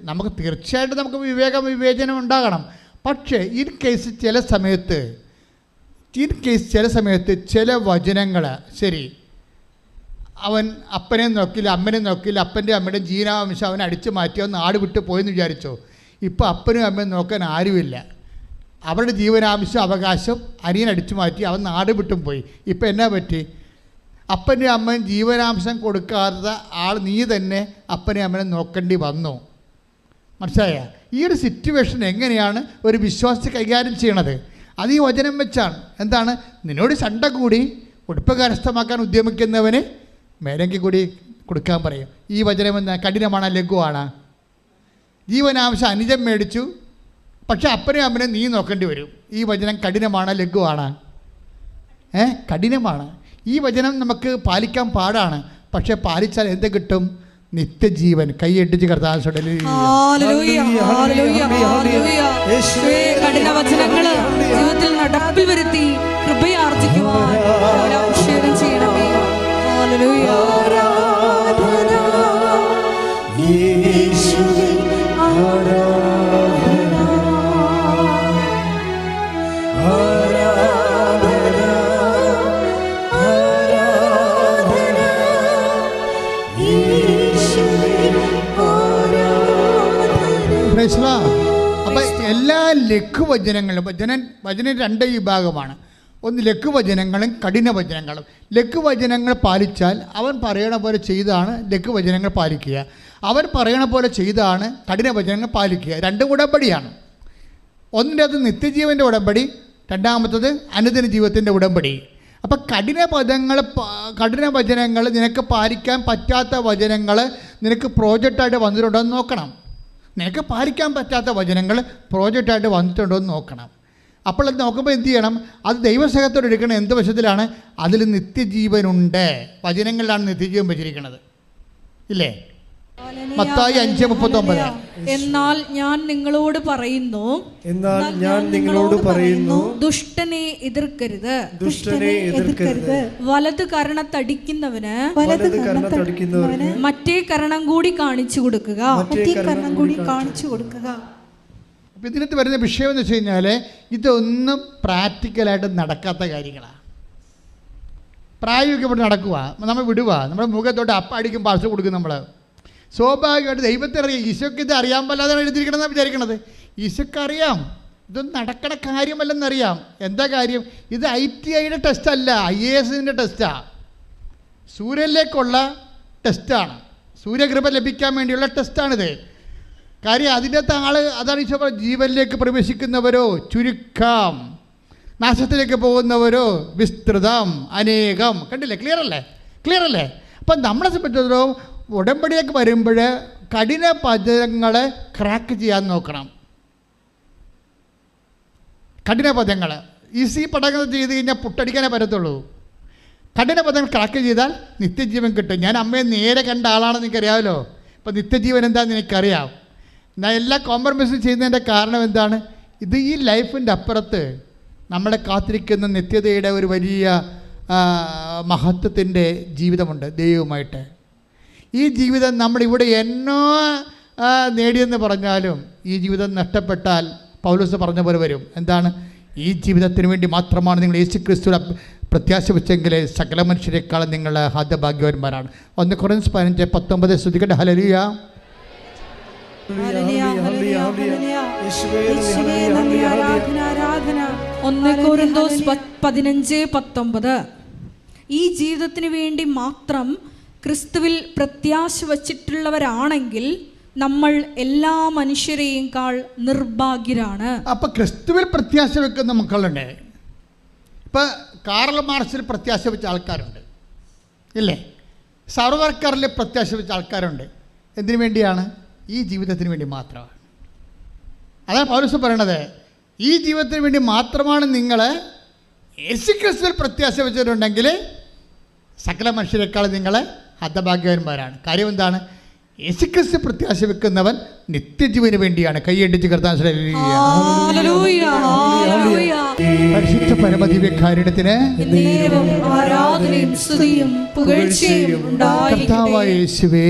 നമുക്ക് തീർച്ചയായിട്ടും നമുക്ക് വിവേചനം ഉണ്ടാകണം. പക്ഷേ ഇൻ കേസ് ചില സമയത്ത് ചില വചനങ്ങൾ ശരി, അവൻ അപ്പനെ നോക്കില്ല അമ്മനെ നോക്കില്ല, അപ്പൻ്റെ അമ്മയുടെ ജീവനാംശം അവൻ അടിച്ചു മാറ്റി അവൻ നാട് വിട്ട് പോയെന്ന് വിചാരിച്ചോ. ഇപ്പോൾ അപ്പനും അമ്മയും നോക്കാൻ ആരുമില്ല. അവരുടെ ജീവനാംശം അവകാശം അനിയൻ അടിച്ചു മാറ്റി അവൻ നാട് വിട്ടും പോയി. ഇപ്പം എന്നാ പറ്റി? അപ്പൻ്റെ അമ്മയും ജീവനാംശം കൊടുക്കാത്ത നീ തന്നെ അപ്പനെ അമ്മനെ നോക്കേണ്ടി വന്നു. മനസ്സിലായ? ഈ ഒരു സിറ്റുവേഷൻ എങ്ങനെയാണ് ഒരു വിശ്വാസി കൈകാര്യം ചെയ്യണത്? അത് ഈ വചനം വെച്ചാണ്. എന്താണ്? നിന്നോട് ശണ്ട കൂടി ഉടുപ്പ് കരസ്ഥമാക്കാൻ ഉദ്യമിക്കുന്നവന് മേലെങ്കിൽ കൂടി കൊടുക്കാൻ പറയും. ഈ വചനം എന്താ? കഠിനമാണ് ലഘുവാണ്? ജീവനാംശം അനുജൻ മേടിച്ചു, പക്ഷെ അപ്പനെയും അമ്മനെ നീ നോക്കേണ്ടി വരും. ഈ വചനം കഠിനമാണ് ലഘുവാണ്? കഠിനമാണ്. ഈ വചനം നമുക്ക് പാലിക്കാൻ പാടാണ്, പക്ഷെ പാലിച്ചാൽ എന്ത് കിട്ടും? നിത്യജീവൻ. കൈയടിച്ച് കർത്താവേ. കഠിന വചനങ്ങള് ജീവിതത്തിൽ നടപ്പിൽ വരുത്തി കൃപയാർജിക്കുവാൻ അഭിഷേകം ചെയ്യണമേ. ഹല്ലേലൂയ. അപ്പം എല്ലാ ലഘുവചനങ്ങളും വചനം രണ്ട് വിഭാഗമാണ്. ഒന്ന് ലഘുവചനങ്ങളും കഠിനവചനങ്ങളും. ലഘുവചനങ്ങൾ പാലിച്ചാൽ അവൻ പറയണ പോലെ ചെയ്താണ് ലഘുവചനങ്ങൾ പാലിക്കുക. അവൻ പറയണ പോലെ ചെയ്താണ് കഠിനവചനങ്ങൾ പാലിക്കുക. രണ്ടും ഉടമ്പടിയാണ്. ഒന്നിൻ്റെത് നിത്യജീവൻ്റെ ഉടമ്പടി, രണ്ടാമത്തത് അനുദിന ജീവിതത്തിൻ്റെ ഉടമ്പടി. അപ്പം കഠിനവചനങ്ങൾ നിനക്ക് പാലിക്കാൻ പറ്റാത്ത വചനങ്ങൾ നിനക്ക് പ്രോജക്റ്റായിട്ട് വന്നിട്ടുണ്ടോ എന്ന് നോക്കണം. നിനക്ക് പാലിക്കാൻ പറ്റാത്ത വചനങ്ങൾ പ്രോജക്റ്റായിട്ട് വന്നിട്ടുണ്ടോ എന്ന് നോക്കണം. അപ്പോൾ അത് നോക്കുമ്പോൾ എന്ത് ചെയ്യണം? അത് ദൈവസ്നേഹത്തോടെ എടുക്കണം. എന്ത് വശത്തിലാണ്? അതിൽ നിത്യജീവനുണ്ട്. വചനങ്ങളിലാണ് നിത്യജീവൻ വെച്ചിരിക്കുന്നത്, ഇല്ലേ? മത്തായി 5:39. എന്നാൽ ഞാൻ നിങ്ങളോട് പറയുന്നു, ദുഷ്ടനെ എതിർക്കരുത്, വലത് കരണത്തടിക്കുന്നവന് മറ്റേ കരണം കൂടി കാണിച്ചു കൊടുക്കുക. ഇതിനകത്ത് വരുന്ന വിഷയം എന്ന് വെച്ച് കഴിഞ്ഞാൽ ഇതൊന്നും പ്രാക്ടിക്കലായിട്ട് നടക്കാത്ത കാര്യങ്ങളാണ്. പ്രായോഗികമായിട്ട് നടക്കുക, നമ്മൾ വിടുക, നമ്മുടെ മുഖത്തോട്ട് അടിക്കും പാഴ്സൽ കൊടുക്കും. നമ്മൾ സ്വാഭാവികമായിട്ട് ദൈവത്തെ അറിയാം. ഈശോയ്ക്ക് ഇത് അറിയാൻ പാടില്ലാതാണ് എഴുതിയിരിക്കണമെന്നാണ് വിചാരിക്കണത്. ഈശോയ്ക്ക് അറിയാം ഇതൊന്നും നടക്കണ കാര്യമല്ലെന്നറിയാം. എന്താ കാര്യം? ഇത് ITIയുടെ ടെസ്റ്റല്ല, IASന്റെ ടെസ്റ്റാണ്. സൂര്യനിലേക്കുള്ള ടെസ്റ്റാണ്, സൂര്യകൃപ ലഭിക്കാൻ വേണ്ടിയുള്ള ടെസ്റ്റാണിത്. കാര്യം അതിൻ്റെ അതാണ് ഈശോ ജീവനിലേക്ക് പ്രവേശിക്കുന്നവരോ ചുരുക്കം, നാശത്തിലേക്ക് പോകുന്നവരോ വിസ്തൃതം, അനേകം. കണ്ടില്ലേ? ക്ലിയർ അല്ലേ? അപ്പം നമ്മളെ സംബന്ധിച്ചിടത്തോളം ഉടമ്പടിയിലേക്ക് വരുമ്പോൾ കഠിന പദങ്ങളെ ക്രാക്ക് ചെയ്യാൻ നോക്കണം. കഠിന പദങ്ങൾ ഈസി പദങ്ങൾ ചെയ്ത് കഴിഞ്ഞാൽ പുട്ടടിക്കാനേ പറ്റത്തുള്ളൂ. കഠിന പദങ്ങൾ ക്രാക്ക് ചെയ്താൽ നിത്യജീവൻ കിട്ടും. ഞാൻ അമ്മയെ നേരെ കണ്ട ആളാണെന്ന് എനിക്കറിയാമല്ലോ. ഇപ്പം നിത്യജീവൻ എന്താണെന്ന് എനിക്കറിയാം. ഞാൻ എല്ലാ കോംപ്രമൈസും ചെയ്യുന്നതിൻ്റെ കാരണം എന്താണ്? ഇത് ഈ ലൈഫിൻ്റെ അപ്പുറത്ത് നമ്മളെ കാത്തിരിക്കുന്ന നിത്യതയുടെ ഒരു വലിയ മഹത്വത്തിൻ്റെ ജീവിതമുണ്ട് ദൈവവുമായിട്ട്. ഈ ജീവിതം നമ്മളിവിടെ എന്നോ നേടിയെന്ന് പറഞ്ഞാലും ഈ ജീവിതം നഷ്ടപ്പെട്ടാൽ പൗലോസ് പറഞ്ഞ പോലെ വരും. എന്താണ്? ഈ ജീവിതത്തിന് വേണ്ടി മാത്രമാണ് നിങ്ങൾ യേശുക്രിസ്തുവിനെ പ്രത്യാശ വെച്ചെങ്കിൽ സകല മനുഷ്യരെക്കാളും നിങ്ങൾ ഹതഭാഗ്യവാന്മാരാണ്. 1 Corinthians 15:19 ശ്രദ്ധിക്കട്ടെ. ഹല്ലേലൂയ. 1 Corinthians 15:19 ഈ ജീവിതത്തിന് വേണ്ടി മാത്രം ക്രിസ്തുവിൽ പ്രത്യാശ വച്ചിട്ടുള്ളവരാണെങ്കിൽ നമ്മൾ എല്ലാ മനുഷ്യരെയേക്കാൾ നിർഭാഗ്യരാണ്. അപ്പം ക്രിസ്തുവിൽ പ്രത്യാശ വെക്കുന്ന മക്കളുണ്ട്. ഇപ്പം കാറൽ മാർക്സിൽ പ്രത്യാശ വെച്ച ആൾക്കാരുണ്ട്, ഇല്ലേ? സർവർക്കാരിൽ പ്രത്യാശ വെച്ച ആൾക്കാരുണ്ട്. എന്തിനു വേണ്ടിയാണ്? ഈ ജീവിതത്തിന് വേണ്ടി മാത്രമാണ്. അതാണ് പൗലോസ് പറയണത്. ഈ ജീവിതത്തിന് വേണ്ടി മാത്രമാണ് നിങ്ങൾ യേശുക്രിസ്തുവിൽ പ്രത്യാശ വെച്ചിട്ടുണ്ടെങ്കിൽ സകല മനുഷ്യരെക്കാളും നിങ്ങൾ ഹതഭാഗ്യവാന്മാരാണ്. കാര്യം എന്താണ്? യേശുക്രിസ്തു പ്രത്യാശ വെക്കുന്നവൻ നിത്യജീവന് വേണ്ടിയാണ്. കൈയടിച്ച് കർത്താവേ. പരിശുദ്ധ പരമദിവ്യകാരുണ്യത്തിന് കർത്താവായ യേശുവേ,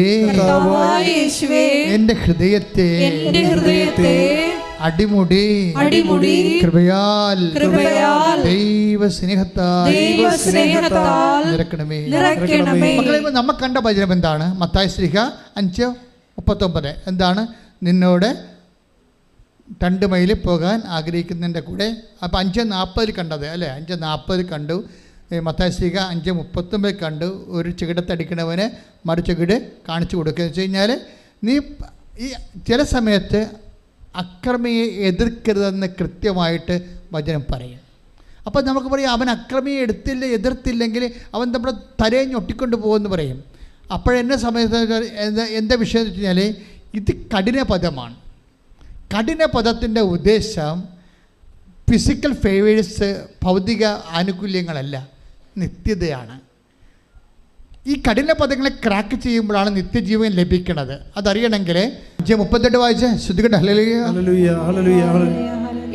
എൻ്റെ ഹൃദയത്തെ അടിമുടി കൃപയാൽ ദൈവസ്നേഹത്താൽ നിറക്കണമേ. മക്കളെ, നമ്മൾ കണ്ട വചനം എന്താണ്? മത്തായി 5:39. എന്താണ്? നിന്നോട് 2 മൈൽ പോകാൻ ആഗ്രഹിക്കുന്നതിൻ്റെ കൂടെ. അപ്പോൾ 5:40 കണ്ടത് അല്ലേ? 5:40 കണ്ടു. മത്തായി 5:39 കണ്ടു. ഒരു ചികിടത്തടിക്കണവന് മറുചികിട് കാണിച്ചു കൊടുക്കുക എന്ന് വെച്ച് കഴിഞ്ഞാൽ നീ ഈ ചില സമയത്ത് അക്രമിയെ എതിർക്കരുതെന്ന് കൃത്യമായിട്ട് വചനം പറയും. അപ്പം നമുക്ക് പറയാം, അവൻ അക്രമിയെ എതിർത്തില്ലെങ്കിൽ അവൻ നമ്മുടെ തലയെ ഞൊട്ടിക്കൊണ്ട് പോകുമെന്ന് പറയും. അപ്പോഴെന്നെ സമയത്ത് എന്താ വിഷയം എന്ന് വെച്ച് കഴിഞ്ഞാൽ ഇത് കഠിന പദമാണ്. കഠിന പദത്തിൻ്റെ ഉദ്ദേശം ഫിസിക്കൽ ഫേവേഴ്സ്, ഭൗതിക ആനുകൂല്യങ്ങളല്ല. നിത്യതയാണ്. ഈ കഠിന പദങ്ങളെ ക്രാക്ക് ചെയ്യുമ്പോഴാണ് നിത്യജീവൻ ലഭിക്കുന്നത്. അതറിയണമെങ്കിൽ 5:38 വായിച്ച് ശ്രദ്ധിക്കട്ടെ. ഹല്ലേലൂയ.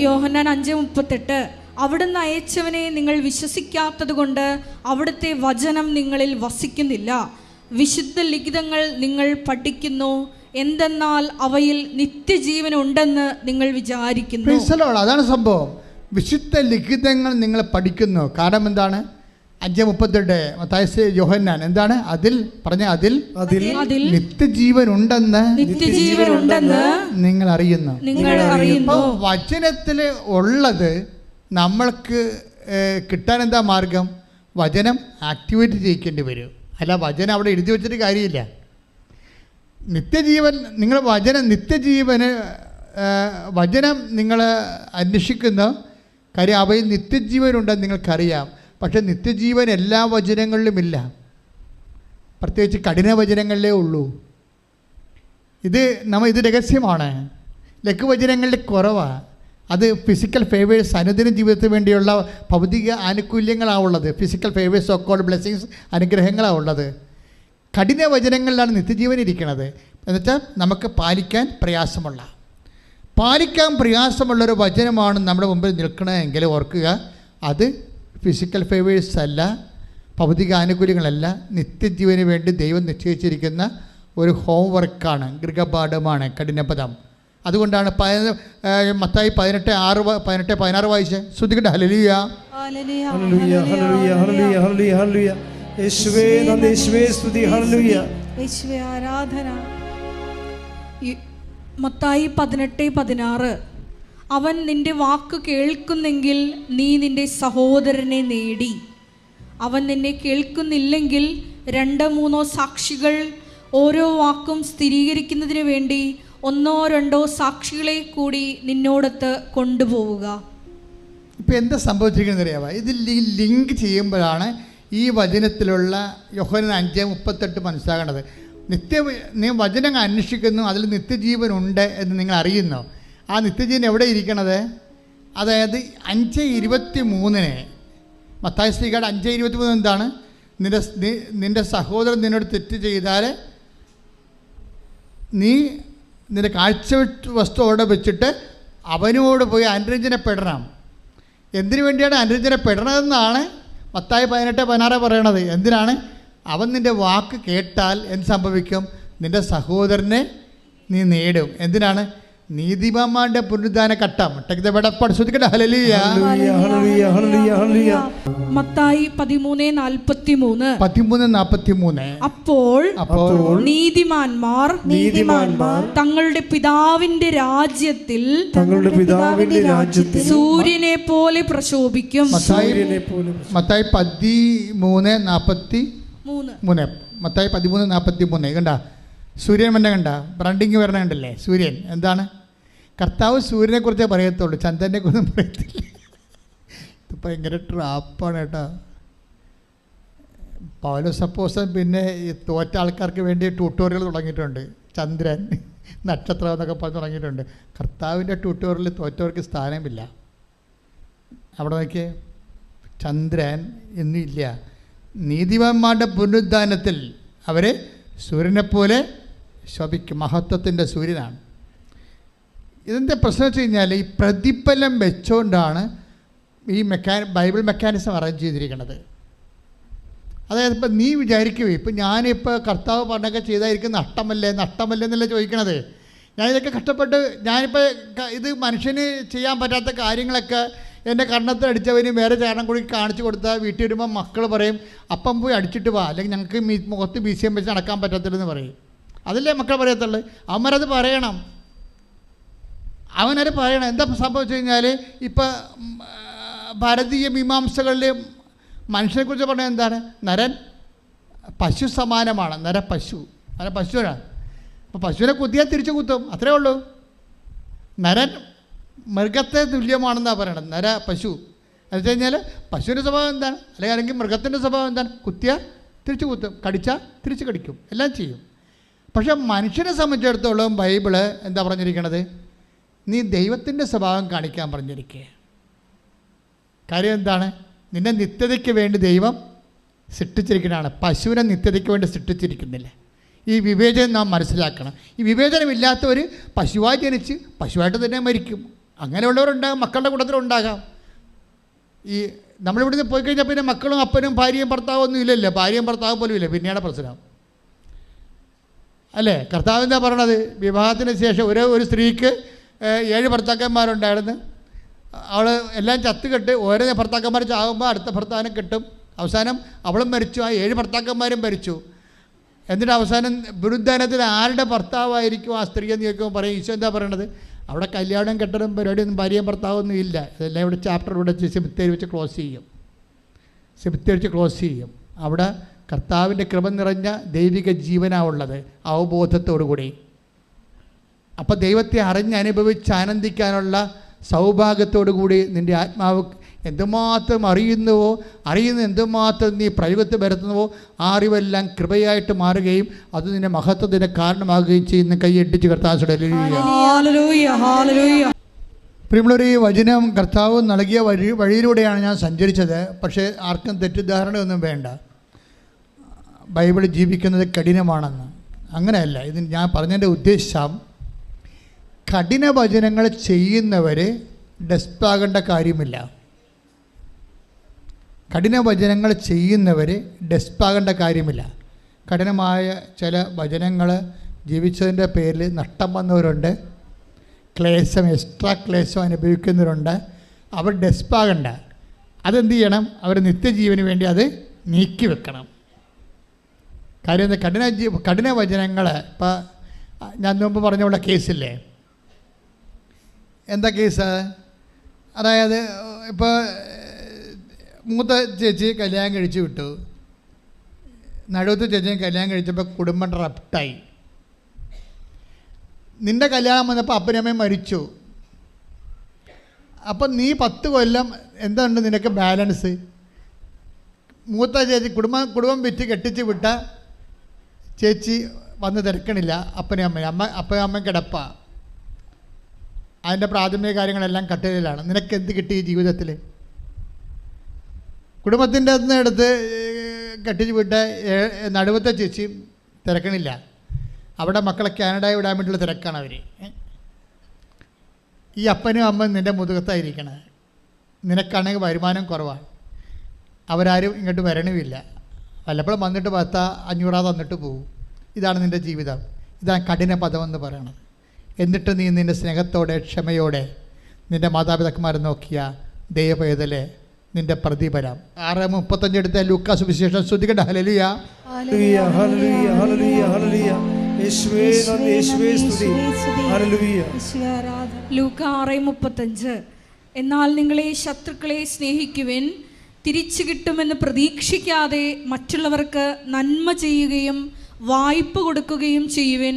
യോഹന്നാൻ 5:38 അവിടുന്ന് അയച്ചവനെ നിങ്ങൾ വിശ്വസിക്കാത്തത് കൊണ്ട് അവിടുത്തെ വചനം നിങ്ങളിൽ വസിക്കുന്നില്ല. വിശുദ്ധ ലിഖിതങ്ങൾ നിങ്ങൾ പഠിക്കുന്നു, എന്തെന്നാൽ അവയിൽ നിത്യജീവൻ ഉണ്ടെന്ന് നിങ്ങൾ വിചാരിക്കുന്നു. അതാണ് സംഭവം. വിശുദ്ധ ലിഖിതങ്ങൾ നിങ്ങൾ പഠിക്കുന്നു. കാരണം എന്താണ്? 5:38 മത്തായി യോഹന്നാൻ എന്താണ് അതിൽ പറഞ്ഞ? അതിൽ നിത്യജീവൻ ഉണ്ടെന്ന് നിങ്ങൾ അറിയുന്നു. വചനത്തിൽ ഉള്ളത് നമ്മൾക്ക് കിട്ടാൻ എന്താ മാർഗം? വചനം ആക്ടിവേറ്റ് ചെയ്യിക്കേണ്ടി വരും. അല്ല വചനം അവിടെ എഴുതി വെച്ചിട്ട് കാര്യമില്ല. നിത്യജീവൻ നിങ്ങൾ നിത്യജീവന് വചനം നിങ്ങൾ അന്വേഷിക്കുന്ന കാര്യം അവയിൽ നിത്യജീവനുണ്ടെന്ന് നിങ്ങൾക്കറിയാം. പക്ഷെ നിത്യജീവൻ എല്ലാ വചനങ്ങളിലുമില്ല. പ്രത്യേകിച്ച് കഠിന വചനങ്ങളിലേ ഉള്ളൂ. ഇത് രഹസ്യമാണ്. ലഘുവചനങ്ങളുടെ കുറവാണ്. അത് ഫിസിക്കൽ ഫേവേഴ്സ്, അനുദിന ജീവിതത്തിന് വേണ്ടിയുള്ള ഭൗതിക ആനുകൂല്യങ്ങളാണ് ഉള്ളത്. ഫിസിക്കൽ ഫേവേഴ്സ്, സോക്കോൾഡ് ബ്ലെസ്സിങ്സ്, അനുഗ്രഹങ്ങളാണ് ഉള്ളത്. കഠിന വചനങ്ങളിലാണ് നിത്യജീവൻ ഇരിക്കുന്നത്. എന്നുവെച്ചാൽ നമുക്ക് പാലിക്കാൻ പ്രയാസമുള്ളൊരു വചനമാണ് നമ്മുടെ മുമ്പിൽ നിൽക്കണമെങ്കിൽ ഓർക്കുക, അത് ഫിസിക്കൽ ഫേവേഴ്സ് അല്ല, ഭൗതിക ആനുകൂല്യങ്ങളല്ല, നിത്യജീവന് വേണ്ടി ദൈവം നിശ്ചയിച്ചിരിക്കുന്ന ഒരു ഹോംവർക്കാണ്, ഗൃഹപാഠമാണ് കഠിനപദം. അതുകൊണ്ടാണ് മത്തായി 18:16 വായിച്ച് ശ്രദ്ധിക്കട്ടെ. ഹല്ലേലൂയ. മത്തായി 18:16 അവൻ നിന്റെ വാക്ക് കേൾക്കുന്നെങ്കിൽ നീ നിന്റെ സഹോദരനെ നേടി. അവൻ നിന്നെ കേൾക്കുന്നില്ലെങ്കിൽ 2-3 സാക്ഷികൾ ഓരോ വാക്കും സ്ഥിരീകരിക്കുന്നതിന് വേണ്ടി 1-2 സാക്ഷികളെ കൂടി നിന്നോടൊത്ത് കൊണ്ടുപോവുക. ഇപ്പം എന്താ സംഭവിച്ചിരിക്കുന്നത് അറിയാമോ? ഇത് ലിങ്ക് ചെയ്യുമ്പോഴാണ് ഈ വചനത്തിലുള്ള യോഹന്നാൻ 5:38 മനസ്സിലാകേണ്ടത്. നീ വചനം അന്വേഷിക്കുന്നു, അതിൽ നിത്യജീവനുണ്ട് എന്ന് നിങ്ങൾ അറിയുന്നു. ആ നിത്യജീവൻ എവിടെ ഇരിക്കണത്? അതായത് 5:23 മത്തായി ശ്രീകാട് 5:23 എന്താണ്? നിൻ്റെ സഹോദരൻ നിന്നോട് തെറ്റ് ചെയ്താൽ നീ നിൻ്റെ കാഴ്ച വസ്തു അവിടെ വെച്ചിട്ട് അവനോട് പോയി അനുരഞ്ജനപ്പെടണം. എന്തിനു വേണ്ടിയാണ് അനുരഞ്ജനപ്പെടണമെന്നാണ് മത്തായി 18:16 പറയണത്. എന്തിനാണ്? അവൻ നിൻ്റെ വാക്ക് കേട്ടാൽ എന്ത് സംഭവിക്കും? നിൻ്റെ സഹോദരനെ നീ നേടും. എന്തിനാണ്? നീതിമാന്മാരുടെ പുനരുദ്ധാന ഘട്ടം. മത്തായി 13:43 അപ്പോൾ നീതിമാന്മാർ തങ്ങളുടെ പിതാവിന്റെ രാജ്യത്തിൽ സൂര്യനെ പോലെ പ്രശോഭിക്കും. മത്തായി 13:43 മത്തായി 13:43 കണ്ട സൂര്യൻ വന്നെ കണ്ട ബ്രാൻഡിങ് വരണ കണ്ടല്ലേ? സൂര്യൻ എന്താണ്? കർത്താവ് സൂര്യനെ കുറിച്ചേ പറയത്തുള്ളൂ, ചന്ദ്രനെ കുറിച്ചും പറയത്തില്ല. ഇത് ഭയങ്കര ട്രാപ്പാണ് കേട്ടോ. പൗലോസ് അപ്പോസ്തലൻ പിന്നെ ഈ തോറ്റ ആൾക്കാർക്ക് വേണ്ടി ട്യൂട്ടോറിയൽ തുടങ്ങിയിട്ടുണ്ട്. ചന്ദ്രൻ, നക്ഷത്രം എന്നൊക്കെ പറഞ്ഞ് തുടങ്ങിയിട്ടുണ്ട്. കർത്താവിൻ്റെ ട്യൂട്ടോറിയലിൽ തോറ്റവർക്ക് സ്ഥാനമില്ല. അവിടെ നോക്കിയേ, ചന്ദ്രൻ എന്നില്ല. നീതിമാന്മാരുടെ പുനരുദ്ധാനത്തിൽ അവർ സൂര്യനെപ്പോലെ ശോഭിക്കും. മഹത്വത്തിൻ്റെ സൂര്യനാണ്. ഇതിൻ്റെ പ്രശ്നം വെച്ച് കഴിഞ്ഞാൽ ഈ പ്രതിഫലം വെച്ചുകൊണ്ടാണ് ഈ ബൈബിൾ മെക്കാനിസം അറേഞ്ച് ചെയ്തിരിക്കുന്നത്. അതായത് ഇപ്പം നീ വിചാരിക്കുമോ, ഇപ്പം ഞാനിപ്പോൾ കർത്താവ് പറഞ്ഞൊക്കെ ചെയ്തായിരിക്കും നഷ്ടമല്ലേ എന്നല്ല ചോദിക്കണത്. ഞാനിതൊക്കെ കഷ്ടപ്പെട്ട് ഞാനിപ്പോൾ ഇത് മനുഷ്യന് ചെയ്യാൻ പറ്റാത്ത കാര്യങ്ങളൊക്കെ എൻ്റെ കർണത്തിലടിച്ചവന് വേറെ ചാരണം കൂടി കാണിച്ചു കൊടുത്താൽ വീട്ടിൽ വരുമ്പോൾ മക്കൾ പറയും അപ്പം പോയി അടിച്ചിട്ട് വാ, അല്ലെങ്കിൽ ഞങ്ങൾക്ക് മുഖത്ത് BCM വെച്ച് നടക്കാൻ പറ്റത്തില്ലെന്ന് പറയും. അതല്ലേ മക്കൾ പറയത്തുള്ളൂ. അവന്മാരത് പറയണം. എന്താ സംഭവിച്ചു കഴിഞ്ഞാൽ ഇപ്പം ഭാരതീയ മീമാംസകളിൽ മനുഷ്യനെക്കുറിച്ച് പറഞ്ഞാൽ എന്താണ്? നരൻ പശു സമാനമാണ്. പശുവാണ്. അപ്പോൾ പശുവിനെ കുത്തിയാൽ തിരിച്ചു കുത്തും, അത്രേ ഉള്ളൂ. നരൻ മൃഗത്തെ തുല്യമാണെന്നാണ് പറയണത്. പശു എന്ന് വെച്ച് കഴിഞ്ഞാൽ പശുവിൻ്റെ സ്വഭാവം എന്താണ്? അല്ലെങ്കിൽ മൃഗത്തിൻ്റെ സ്വഭാവം എന്താണ്? കുത്തിയാൽ തിരിച്ചു കുത്തും, കടിച്ചാൽ തിരിച്ച് കടിക്കും, എല്ലാം ചെയ്യും. പക്ഷെ മനുഷ്യനെ സംബന്ധിച്ചിടത്തോളം ബൈബിള് എന്താ പറഞ്ഞിരിക്കണത്? നീ ദൈവത്തിൻ്റെ സ്വഭാവം കാണിക്കാൻ പറഞ്ഞിരിക്കുക. കാര്യം എന്താണ്? നിൻ്റെ നിത്യതയ്ക്ക് വേണ്ടി ദൈവം സൃഷ്ടിച്ചിരിക്കുന്നതാണ്. പശുവിനെ നിത്യതയ്ക്ക് വേണ്ടി സൃഷ്ടിച്ചിരിക്കുന്നില്ല. ഈ വിവേചനം നാം മനസ്സിലാക്കണം. ഈ വിവേചനമില്ലാത്തവർ പശുവായി ജനിച്ച് പശുവായിട്ട് തന്നെ മരിക്കും. അങ്ങനെയുള്ളവരുണ്ടാകും, മക്കളുടെ കൂട്ടത്തിലുണ്ടാകാം. ഈ നമ്മളിവിടുന്ന് പോയി കഴിഞ്ഞാൽ പിന്നെ മക്കളും അപ്പനും ഭാര്യയും ഭർത്താവും ഒന്നും ഇല്ലല്ലോ. ഭാര്യയും ഭർത്താവും പോലും ഇല്ല, പിന്നെയാണ് പ്രശ്നം അല്ലേ? കർത്താവ് എന്താ പറയണത്? വിവാഹത്തിന് ശേഷം ഒരു സ്ത്രീക്ക് 7 ഭർത്താക്കന്മാരുണ്ടായിരുന്നു. അവൾ എല്ലാം ചത്തുകെട്ട് ഓരോ ഭർത്താക്കന്മാർ ചാകുമ്പോൾ അടുത്ത ഭർത്താവിനെ കിട്ടും. അവസാനം അവളും മരിച്ചു, ആ 7 ഭർത്താക്കന്മാരും മരിച്ചു. എന്നിട്ട് അവസാനം ബുരുദ്ധാനത്തിൽ ആരുടെ ഭർത്താവായിരിക്കും ആ സ്ത്രീ എന്ന് ചോദിക്കുമ്പോൾ പറയും, ഈശോ എന്താ പറയണത്? അവിടെ കല്യാണം കെട്ടലും പരിപാടിയൊന്നും ഭാര്യയും ഭർത്താവൊന്നും ഇല്ല. ഇതെല്ലാം ഇവിടെ ചാപ്റ്റർ ഇവിടെ സെമിത്തേരി വെച്ച് ക്ലോസ് ചെയ്യും. അവിടെ കർത്താവിൻ്റെ കൃപ നിറഞ്ഞ ദൈവിക ജീവനാണുള്ളത്, അവബോധത്തോടുകൂടി. അപ്പോൾ ദൈവത്തെ അറിഞ്ഞനുഭവിച്ച് ആനന്ദിക്കാനുള്ള സൗഭാഗ്യത്തോടു കൂടി നിൻ്റെ ആത്മാവ് എന്തുമാത്രം അറിയുന്ന എന്തുമാത്രം നീ പ്രയോഗത്തിൽ വരുത്തുന്നുവോ ആ അറിവെല്ലാം കൃപയായിട്ട് മാറുകയും അത് നിന്റെ മഹത്വത്തിന് കാരണമാകുകയും ചെയ്യുന്ന കൈയടിച്ച് കർത്താവ്. പ്രിയമുള്ളവരെ, ഈ വചനം കർത്താവ് നൽകിയ വഴിയിലൂടെയാണ് ഞാൻ സഞ്ചരിച്ചത്. പക്ഷേ ആർക്കും തെറ്റിദ്ധാരണയൊന്നും വേണ്ട, ബൈബിൾ ജീവിക്കുന്നത് കഠിനമാണെന്ന്. അങ്ങനെയല്ല. ഇത് ഞാൻ പറഞ്ഞതിൻ്റെ ഉദ്ദേശം, കഠിന വചനങ്ങൾ ചെയ്യുന്നവർ ഡെസ്പാകേണ്ട കാര്യമില്ല. കഠിന വചനങ്ങൾ ചെയ്യുന്നവർ ഡെസ്പാകേണ്ട കാര്യമില്ല. കഠിനമായ ചില വചനങ്ങൾ ജീവിച്ചതിൻ്റെ പേരിൽ നഷ്ടം വന്നവരുണ്ട്, എക്സ്ട്രാ ക്ലേശം അനുഭവിക്കുന്നവരുണ്ട്. അവർ ഡെസ്പാകണ്ട. അതെന്ത് ചെയ്യണം? അവർ നിത്യജീവന് വേണ്ടി അത് നീക്കി വെക്കണം. കാര്യം എന്താ? കഠിന വചനങ്ങൾ, ഇപ്പം ഞാൻ മുമ്പ് പറഞ്ഞുള്ള കേസില്ലേ, എന്താ കേസ്? അതായത് ഇപ്പോൾ മൂത്ത ചേച്ചി കല്യാണം കഴിച്ച് വിട്ടു, നടുവത്തെ ചേച്ചിയും കല്യാണം കഴിച്ചപ്പോൾ കുടുംബം റപ്റ്റായി. നിൻ്റെ കല്യാണം വന്നപ്പോൾ അപ്പനമ്മയും മരിച്ചു. അപ്പം നീ 10 കൊല്ലം എന്തുണ്ട് നിനക്ക് ബാലൻസ്? മൂത്ത ചേച്ചി കുടുംബം വിറ്റ് കെട്ടിച്ച് വിട്ട ചേച്ചി വന്ന് തിരക്കണില്ല അപ്പനും അമ്മയും കിടപ്പ. അതിൻ്റെ പ്രാഥമിക കാര്യങ്ങളെല്ലാം കട്ടയിലാണ്. നിനക്ക് എന്ത് കിട്ടി ഈ ജീവിതത്തിൽ? കുടുംബത്തിൻ്റെ അടുത്ത് എടുത്ത് കെട്ടിച്ച് വിട്ട നടുവത്തെ ചേച്ചി തിരക്കണില്ല. അവിടെ മക്കളെ കാനഡയിൽ വിടാൻ വേണ്ടിയുള്ള തിരക്കാണ് അവർ. ഈ അപ്പനും അമ്മയും നിൻ്റെ മുതുകത്തായിരിക്കണത്. നിനക്കാണെങ്കിൽ വരുമാനം കുറവാണ്, അവരാരും ഇങ്ങോട്ട് വരണമില്ല. വല്ലപ്പോഴും വന്നിട്ട് 500 തന്നിട്ട് പോകും. ഇതാണ് നിൻ്റെ ജീവിതം. ഇതാണ് കഠിന പദമെന്ന് പറയണത്. എന്നിട്ട് നീ നിൻ്റെ സ്നേഹത്തോടെ ക്ഷമയോടെ നിൻ്റെ മാതാപിതാക്കന്മാരെ നോക്കിയ ദൈവപേതലെ നിൻ്റെ പ്രതിഫലം. 6:35 എടുത്ത ലൂക്കാ സുവിശേഷം ശ്രദ്ധിക്കട്ടെ. ഹല്ലേലൂയ, ഹല്ലേലൂയ, ഹല്ലേലൂയ, ഹല്ലേലൂയ, ഹല്ലേലൂയ. യേശുവേ നന്ദി, യേശുവേ സ്തുതി. ഹല്ലേലൂയ. ലൂക്കാ 6:35. എന്നാൽ നിങ്ങളെ ശത്രുക്കളെ സ്നേഹിക്കുവിൻ, തിരിച്ചു കിട്ടുമെന്ന് പ്രതീക്ഷിക്കാതെ മറ്റുള്ളവർക്ക് നന്മ ചെയ്യുകയും വായ്പ കൊടുക്കുകയും ചെയ്യുവിൻ.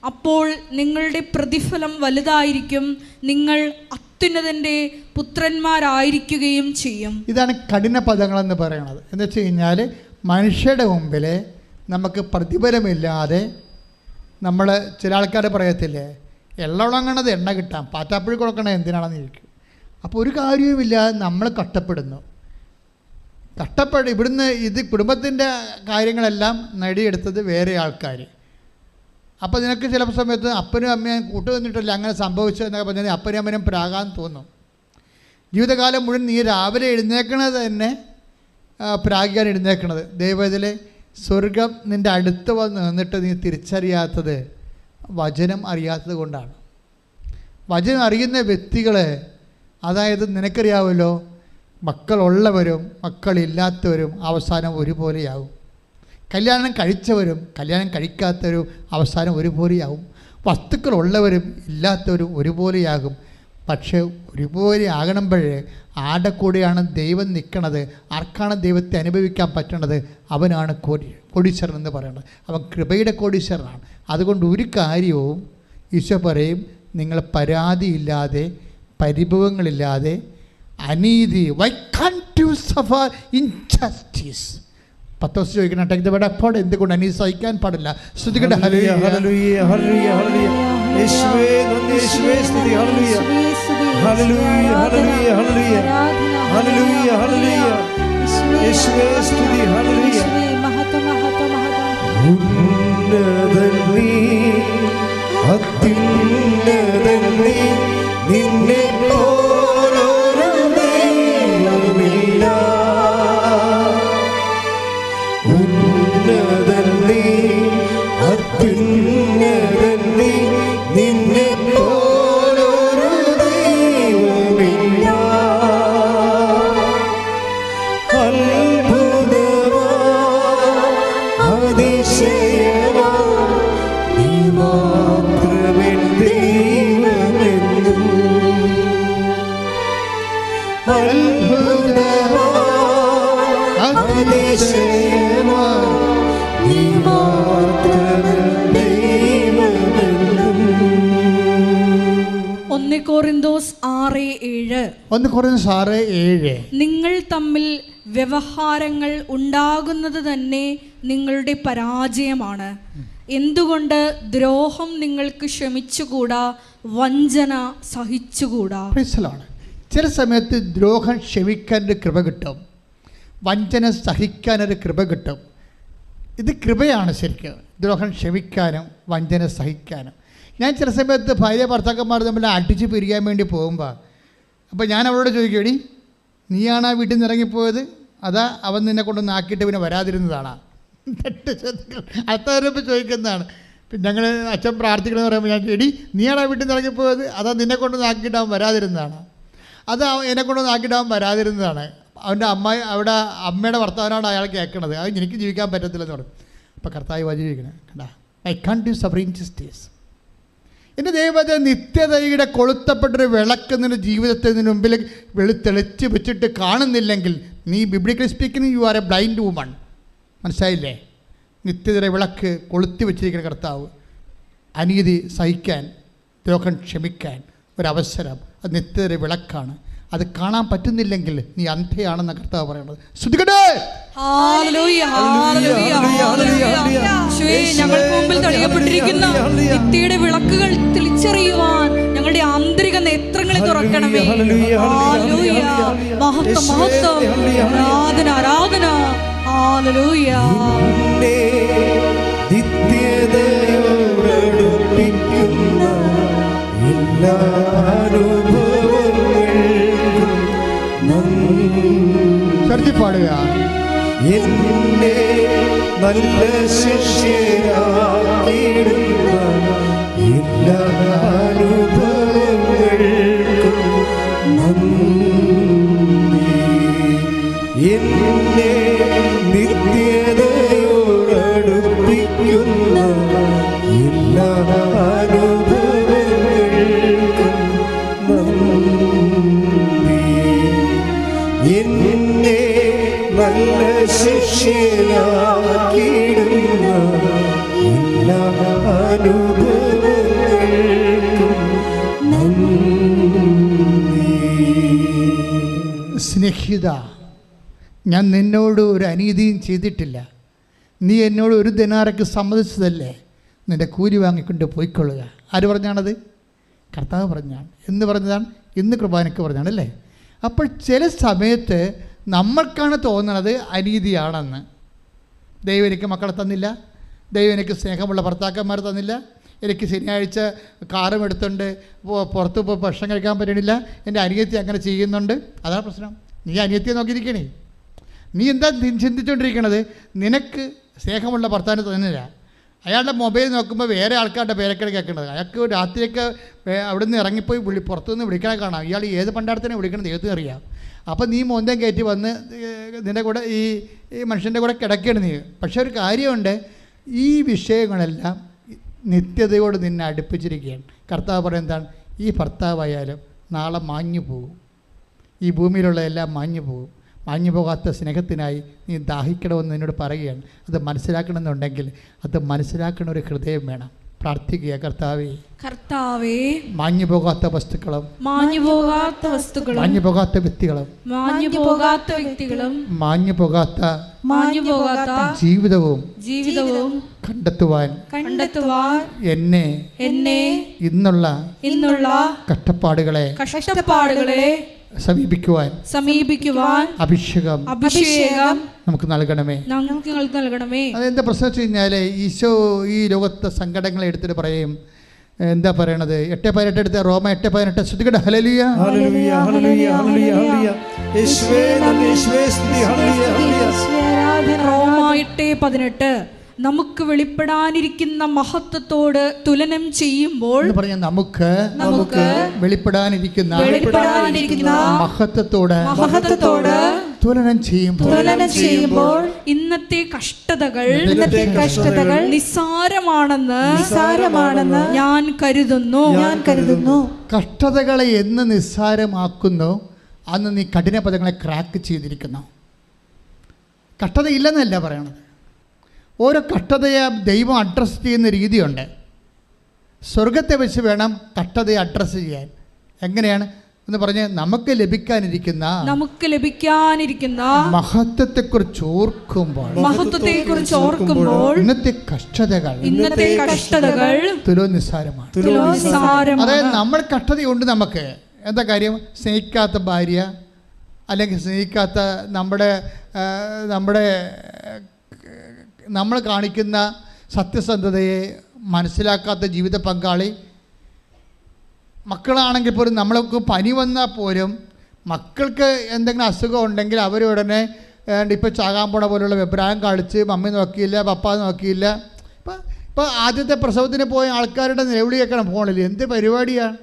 അപ്പോൾ നിങ്ങളുടെ പ്രതിഫലം വലുതായിരിക്കും, നിങ്ങൾ അത്യുന്നതൻ്റെ പുത്രന്മാരായിരിക്കുകയും ചെയ്യും. ഇതാണ് കഠിന പദങ്ങളെന്ന് പറയുന്നത്. എന്ന് വെച്ച് കഴിഞ്ഞാൽ മനുഷ്യരുടെ മുമ്പിൽ നമുക്ക് പ്രതിഫലമില്ലാതെ നമ്മൾ ചില ആൾക്കാർ പറയത്തില്ലേ, എള്ളുണങ്ങണത് എണ്ണ കിട്ടാം, പാറ്റാപ്പുഴി കൊടുക്കണത് എന്തിനാണെന്ന് ചോദിക്കും. അപ്പോൾ ഒരു കാര്യവുമില്ലാതെ നമ്മൾ കഷ്ടപ്പെടുന്നു. ഇവിടുന്ന് ഇത് കുടുംബത്തിൻ്റെ കാര്യങ്ങളെല്ലാം നേടിയെടുത്തത് വേറെ ആൾക്കാർ. അപ്പോൾ നിനക്ക് ചില സമയത്ത് അപ്പനും അമ്മയും കൂട്ടുവന്നിട്ടില്ല അങ്ങനെ സംഭവിച്ചതെന്നൊക്കെ പറഞ്ഞാൽ അപ്പനും അമ്മനും പ്രാകാൻ തോന്നും. ജീവിതകാലം മുഴുവൻ നീ രാവിലെ എഴുന്നേക്കണത് തന്നെ പ്രാഗിക്കാൻ എഴുന്നേക്കണത്. ദൈവത്തിലെ സ്വർഗം നിൻ്റെ അടുത്ത് വന്ന് നിന്നിട്ട് നീ തിരിച്ചറിയാത്തത് വചനം അറിയാത്തത് കൊണ്ടാണ്. വചനം അറിയുന്ന വ്യക്തികൾ, അതായത് നിനക്കറിയാമല്ലോ, മക്കളുള്ളവരും മക്കളില്ലാത്തവരും അവസാനം ഒരുപോലെയാവും. കല്യാണം കഴിച്ചവരും കല്യാണം കഴിക്കാത്തവരും അവസാനം ഒരുപോലെയാവും. വസ്തുക്കളുള്ളവരും ഇല്ലാത്തവരും ഒരുപോലെയാകും. പക്ഷേ ഒരുപോലെ ആകണമ്പോഴേ ആരുടെ കൂടെയാണ് ദൈവം നിൽക്കണത്, ആർക്കാണ് ദൈവത്തെ അനുഭവിക്കാൻ പറ്റണത്, അവനാണ് കോടീശ്വരൻ എന്ന് പറയുന്നത്. അവൻ കൃപയുടെ കോടീശ്വരനാണ്. അതുകൊണ്ട് ഒരു കാര്യവും ഈശോ പറയും, നിങ്ങൾ പരാതിയില്ലാതെ പരിഭവങ്ങളില്ലാതെ അനീതി, why can't you suffer injustice? പത്തോസ് ചോദിക്കണം, take the word of God, എന്തുകൊണ്ട് അനീതി സഹിക്കാൻ പാടില്ല? ശ്രദ്ധിക്കട്ടെ. ഹല്ലേലൂയ, ഹല്ലേലൂയ, ഹല്ലേലൂയ, ഹല്ലേലൂയ. യേശുവേ നന്ദി, യേശുവേ സ്തുതി. ഹല്ലേലൂയ, ഹല്ലേലൂയ, ഹല്ലേലൂയ, ഹല്ലേലൂയ, ഹല്ലേലൂയ, ഹല്ലേലൂയ. യേശുവേ സ്തുതി. ഹല്ലേലൂയ. ഉന്നതൻ നീ, അത്യുന്നതൻ നീ, നിന്നെ പോലൊരു ദൈവമില്ല. ഉന്നതൻ നീ, അത്യുന്നതൻ നീ, നിന്നെ പോലൊരു ദൈവമില്ല. അത്ഭുതമാ, അതിശയമാ, നീ മാത്രമെൻ ദൈവമെന്നും. അത്ഭുതമാ, അതിശയമാ, നീ മാത്രമെൻ ദൈവമെന്നും. 1 കൊറിന്തോസ് 6:7. 1 കൊറിന്തോസ് 6:7. നിങ്ങൾ തമ്മിൽ വ്യവഹാരങ്ങൾ ഉണ്ടാകുന്നത് തന്നെ നിങ്ങളുടെ പരാജയമാണ്. എന്തുകൊണ്ട് ദ്രോഹം നിങ്ങൾക്ക് ക്ഷമിച്ചുകൂടാ, വഞ്ചന സഹിച്ചുകൂടാ? ചില സമയത്ത് ദ്രോഹം ക്ഷമിക്കാനൊരു കൃപ കിട്ടും, വഞ്ചന സഹിക്കാനൊരു കൃപ കിട്ടും. ഇത് കൃപയാണ് ശരിക്കും, ദ്രോഹം ക്ഷമിക്കാനും വഞ്ചന സഹിക്കാനും. ഞാൻ ചില സമയത്ത് ഭാര്യ ഭർത്താക്കന്മാർ തമ്മിൽ അടിച്ച് പിരിയാൻ വേണ്ടി പോകുമ്പോൾ അപ്പോൾ ഞാൻ അവളോട് ചോദിക്കും, എടി നീയാണ് ആ വീട്ടിൽ നിന്ന് ഇറങ്ങിപ്പോയത്, അതാ അവൻ നിന്നെ കൊണ്ടൊന്ന് ആക്കിയിട്ട് പിന്നെ വരാതിരുന്നതാണ്? അടുത്തവരിപ്പോൾ ചോദിക്കുന്നതാണ്. പിന്നെ ഞങ്ങൾ അച്ഛൻ പ്രാർത്ഥിക്കണമെന്ന് പറയുമ്പോൾ ഞാൻ, എടി നീയാണ് ആ വീട്ടിൽ നിന്ന് ഇറങ്ങിപ്പോയത്, അതാ നിന്നെ കൊണ്ടൊന്ന് ആക്കിയിട്ട് അവൻ വരാതിരുന്നതാണ്? അത് എന്നെ കൊണ്ടൊന്ന് ആക്കിയിട്ട് അവൻ വരാതിരുന്നതാണ്. അവൻ്റെ അവിടെ അമ്മയുടെ വർത്തമാനമാണ് അയാൾ കേൾക്കണത്. അത് എനിക്ക് ജീവിക്കാൻ പറ്റത്തില്ലെന്ന് പറഞ്ഞു. അപ്പോൾ കർത്താവ് വചിരിക്കണം, കണ്ടാ, I can't do suffering justice. എൻ്റെ ദൈവത്തെ നിത്യതയുടെ കൊളുത്തപ്പെട്ടൊരു വിളക്ക് നിൻ്റെ ജീവിതത്തിന് മുമ്പിൽ തെളിച്ച് വെച്ചിട്ട് കാണുന്നില്ലെങ്കിൽ നീ biblically speaking you are A blind woman. മനസ്സിലായില്ലേ? നിത്യതയുടെ വിളക്ക് കൊളുത്തി വെച്ചിരിക്കുന്ന കർത്താവ് അനീതി സഹിക്കാൻ, ദ്രോഹം ക്ഷമിക്കാൻ ഒരവസരം, അത് നിത്യതയുടെ വിളക്കാണ്. അത് കാണാൻ പറ്റുന്നില്ലെങ്കിൽ നീ അന്ധയാണെന്ന കർത്താവ് പറയുന്നത്. ശ്രുതികട്ടെ. ഞങ്ങൾക്ക് മുമ്പിൽ തെളിയപ്പെട്ടിരിക്കുന്ന നിത്യയുടെ വിളക്കുകൾ തിരിച്ചറിയുവാൻ ഞങ്ങളുടെ ആന്തരിക നേത്രങ്ങളെ തുറക്കണമേ. മഹത്വം മഹത്വം, ആരാധന ആരാധന. ഹല്ലേലൂയ. നിത്യതയോടടുപ്പിക്കുന്ന എല്ലാ ചർച്ചി പാടുക. എന്നെ നല്ല ശിഷ്യരാക്കിയിടുന്ന എല്ലാ അനുഭവങ്ങൾക്കും നന്ദി. എന്നെ നിത്യതയോടടുപ്പിക്കുന്ന എല്ലാ അനുഭവങ്ങൾക്കും നന്ദി. എന്നെ നല്ല ശിഷ്യനാക്കിയിടുന്ന എല്ലാ അനുഭവങ്ങൾക്കും നന്ദി. സ്നേഹിത, ഞാൻ നിന്നോട് ഒരു അനീതിയും ചെയ്തിട്ടില്ല. നീ എന്നോട് ഒരു ദിനാറയ്ക്ക് സമ്മതിച്ചതല്ലേ, നിൻ്റെ കൂലി വാങ്ങിക്കൊണ്ട് പോയിക്കൊള്ളുക. ആര് പറഞ്ഞാണത്? കർത്താവ് പറഞ്ഞാണ്. എന്ന് പറഞ്ഞതാണ്, ഇന്ന് കുർബാനയ്ക്ക് പറഞ്ഞാണ് അല്ലേ? അപ്പോൾ ചില സമയത്ത് നമ്മൾക്കാണ് തോന്നുന്നത് അനീതിയാണെന്ന്. ദൈവം എനിക്ക് മക്കളെ തന്നില്ല, ദൈവം എനിക്ക് സ്നേഹമുള്ള ഭർത്താക്കന്മാർ തന്നില്ല, എനിക്ക് ശനിയാഴ്ച കാറും എടുത്തുകൊണ്ട് പുറത്ത് പോയി ഭക്ഷണം കഴിക്കാൻ പറ്റണില്ല, എൻ്റെ അനിയത്തി അങ്ങനെ ചെയ്യുന്നുണ്ട്. അതാണ് പ്രശ്നം. നീ അനിയത്തിയെ നോക്കിയിരിക്കണേ. നീ എന്താ ചിന്തിച്ചുകൊണ്ടിരിക്കണത്? നിനക്ക് സ്നേഹമുള്ള ഭർത്താവിന് തന്നില്ല. അയാളുടെ മൊബൈൽ നോക്കുമ്പോൾ വേറെ ആൾക്കാരുടെ പേരൊക്കെ കേൾക്കുന്നത്. അയാൾക്ക് രാത്രിയൊക്കെ അവിടെ നിന്ന് ഇറങ്ങിപ്പോയി പുറത്തുനിന്ന് വിളിക്കണേ കാണാം. ഇയാൾ ഏത് പണ്ടാരത്തിനെ വിളിക്കണത് ദൈവത്തിന് അറിയാം. അപ്പോൾ നീ മോന്തം കയറ്റി വന്ന് നിൻ്റെ കൂടെ ഈ മനുഷ്യൻ്റെ കൂടെ കിടക്കുകയാണ് നീ. പക്ഷേ ഒരു കാര്യമുണ്ട്, ഈ വിഷയങ്ങളെല്ലാം നിത്യതയോട് നിന്നെ അടുപ്പിച്ചിരിക്കുകയാണ്. കർത്താവ് പറയുന്നതാണ്, ഈ ഭർത്താവായാലും നാളെ മാഞ്ഞു പോകും. ഈ ഭൂമിയിലുള്ള എല്ലാം മാഞ്ഞു പോകും. മാഞ്ഞു പോകാത്ത സ്നേഹത്തിനായി നീ ദാഹിക്കണമെന്ന് എന്നോട് പറയുകയാണ്. അത് മനസ്സിലാക്കണമെന്നുണ്ടെങ്കിൽ അത് മനസ്സിലാക്കുന്ന ഒരു ഹൃദയം വേണം. പ്രാർത്ഥിക്കുക, കർത്താവേ, കർത്താവേ, മാഞ്ഞു പോകാത്ത വസ്തുക്കളും മാഞ്ഞു പോകാത്ത വസ്തുക്കളും മാഞ്ഞു പോകാത്ത വ്യക്തികളും മാഞ്ഞു പോകാത്ത വ്യക്തികളും മാഞ്ഞു പോകാത്ത ജീവിതവും കണ്ടെത്തുവാൻ എന്നെ ഇന്നുള്ള കഷ്ടപ്പാടുകളെ സമീപിക്കുവാൻ അഭിഷേകം നമുക്ക് നൽകണമേ. നൽകണമേ. അതെന്താ പ്രശ്നം വെച്ച് കഴിഞ്ഞാൽ, ഈശോ ഈ ലോകത്തെ സങ്കടങ്ങളെ എടുത്തിട്ട് പറയും, എന്താ പറയണത്? 8:18 എടുത്ത റോമ 8:18 ശ്രദ്ധിക്കട്ടെ. ഹല്ലേലൂയ, ഹല്ലേലൂയ, ഹല്ലേലൂയ, ഹല്ലേലൂയ, ഹല്ലേലൂയ. യേശുവേ നന്ദി, യേശുവേ സ്തുതി. ഹല്ലേലൂയ, ഹല്ലേലൂയ. റോമ 8:18 നമുക്ക് വെളിപ്പെടാനിരിക്കുന്ന മഹത്വത്തോട് തുലനം ചെയ്യുമ്പോൾ പറഞ്ഞാൽ നമുക്ക് വെളിപ്പെടാനിരിക്കുന്ന മഹത്വത്തോട് തുലനം ചെയ്യുമ്പോൾ ഇന്നത്തെ കഷ്ടതകൾ നിസ്സാരമാണെന്ന് ഞാൻ കരുതുന്നു. കഷ്ടതകളെ എന്ന് നിസ്സാരമാക്കുന്നു അന്ന് നീ കഠിന പദങ്ങളെ ക്രാക്ക് ചെയ്തിരിക്കുന്നു. കഷ്ടതയില്ലെന്നല്ല പറയണത്. ഓരോ കഷ്ടതയെ ദൈവം അഡ്രസ്സ് ചെയ്യുന്ന രീതിയുണ്ട്. സ്വർഗത്തെ വെച്ച് വേണം കഷ്ടതയെ അഡ്രസ്സ് ചെയ്യാൻ. എങ്ങനെയാണ് എന്ന് പറഞ്ഞ് നമുക്ക് ലഭിക്കാനിരിക്കുന്ന മഹത്വത്തെക്കുറിച്ച് ഓർക്കുമ്പോൾ ഇന്നത്തെ കഷ്ടതകൾ തുലോം നിസ്സാരമാണ്. അതായത് നമ്മൾ കഷ്ടതയുണ്ട്. നമുക്ക് എന്താ കാര്യം? സ്നേഹിക്കാത്ത ഭാര്യ, അല്ലെങ്കിൽ സ്നേഹിക്കാത്ത നമ്മൾ കാണിക്കുന്ന സത്യസന്ധതയെ മനസ്സിലാക്കാത്ത ജീവിത പങ്കാളി, മക്കളാണെങ്കിൽ പോലും നമ്മൾക്ക് പനി വന്നാൽ പോലും മക്കൾക്ക് എന്തെങ്കിലും അസുഖം ഉണ്ടെങ്കിൽ അവരുടനെ ഇപ്പോൾ ചാകാൻ പോണ പോലുള്ള അഭിപ്രായം കാണിച്ച് മമ്മി നോക്കിയില്ല, പപ്പ നോക്കിയില്ല. ഇപ്പോൾ ആദ്യത്തെ പ്രസവത്തിന് പോയ ആൾക്കാരുടെ നിലവിളി കേൾക്കണം ഫോണിൽ. എന്ത് പരിപാടിയാണ്?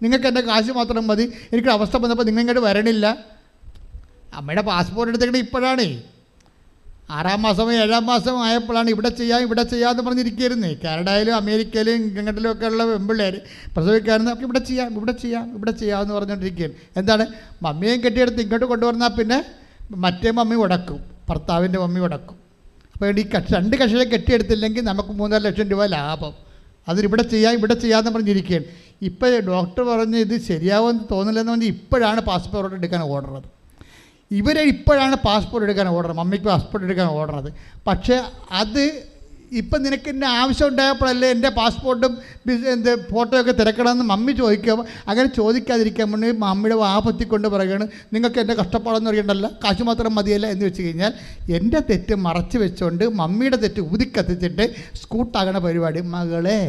നിങ്ങൾക്ക് എൻ്റെ കാശ് മാത്രം മതി, എനിക്ക് അവസ്ഥ വന്നപ്പോൾ നിങ്ങൾ ഇങ്ങോട്ട് വരണില്ല. അമ്മയുടെ പാസ്പോർട്ട് എടുത്തേക്കണേ ഇപ്പോഴാണേ. 6-ാം മാസമോ 7-ാം മാസമോ ആയപ്പോഴാണ് ഇവിടെ ചെയ്യാമെന്ന് പറഞ്ഞിരിക്കുകയായിരുന്നേ. കാനഡയിലും അമേരിക്കയിലും ഇംഗ്ലണ്ടിലും ഒക്കെ ഉള്ള പെൺപിള്ളേർ പ്രസവിക്കാറുണ്ട്. നമുക്ക് ഇവിടെ ചെയ്യാമെന്ന് പറഞ്ഞുകൊണ്ടിരിക്കുകയാണ്. എന്താണ്? മമ്മിയും കെട്ടിയെടുത്ത് ഇങ്ങോട്ട് കൊണ്ടുവന്നാൽ പിന്നെ മറ്റേ മമ്മി ഉടക്കും, ഭർത്താവിൻ്റെ മമ്മി ഉടക്കും. അപ്പോൾ ഈ 2 കക്ഷിയെ കെട്ടിയെടുത്തില്ലെങ്കിൽ നമുക്ക് 3.5 ലക്ഷം രൂപ ലാഭം. അതിനിവിടെ ചെയ്യാമെന്ന് പറഞ്ഞിരിക്കുകയാണ്. ഇപ്പോൾ ഡോക്ടർ പറഞ്ഞ് ഇത് ശരിയാവുമെന്ന് തോന്നില്ലെന്ന് പറഞ്ഞ് ഇപ്പോഴാണ് പാസ്പോർട്ട് എടുക്കാൻ ഓർഡർ. ഇപ്പോഴാണ് പാസ്പോർട്ട് എടുക്കാൻ ഓർഡർ, മമ്മിക്ക് പാസ്പോർട്ട് എടുക്കാൻ ഓർഡറത്. പക്ഷേ അത് ഇപ്പം നിനക്ക് എൻ്റെ ആവശ്യം ഉണ്ടായപ്പോഴല്ലേ എൻ്റെ പാസ്പോർട്ടും ഫോട്ടോയൊക്കെ തിരക്കണമെന്ന് മമ്മി ചോദിക്കുമ്പോൾ, അങ്ങനെ ചോദിക്കാതിരിക്കാൻ വേണ്ടി മമ്മിയുടെ വാപത്തിക്കൊണ്ട് പറയുകയാണ്, നിങ്ങൾക്ക് എൻ്റെ കഷ്ടപ്പാടെന്ന് അറിയണ്ടല്ല, കാശ് മാത്രം മതിയല്ല എന്ന് വെച്ച് കഴിഞ്ഞാൽ എൻ്റെ തെറ്റ് മറച്ച് വെച്ചുകൊണ്ട് മമ്മിയുടെ തെറ്റ് ഊതിക്കത്തിച്ചിട്ട് സ്കൂട്ടാകണ പരിപാടി. മകളെ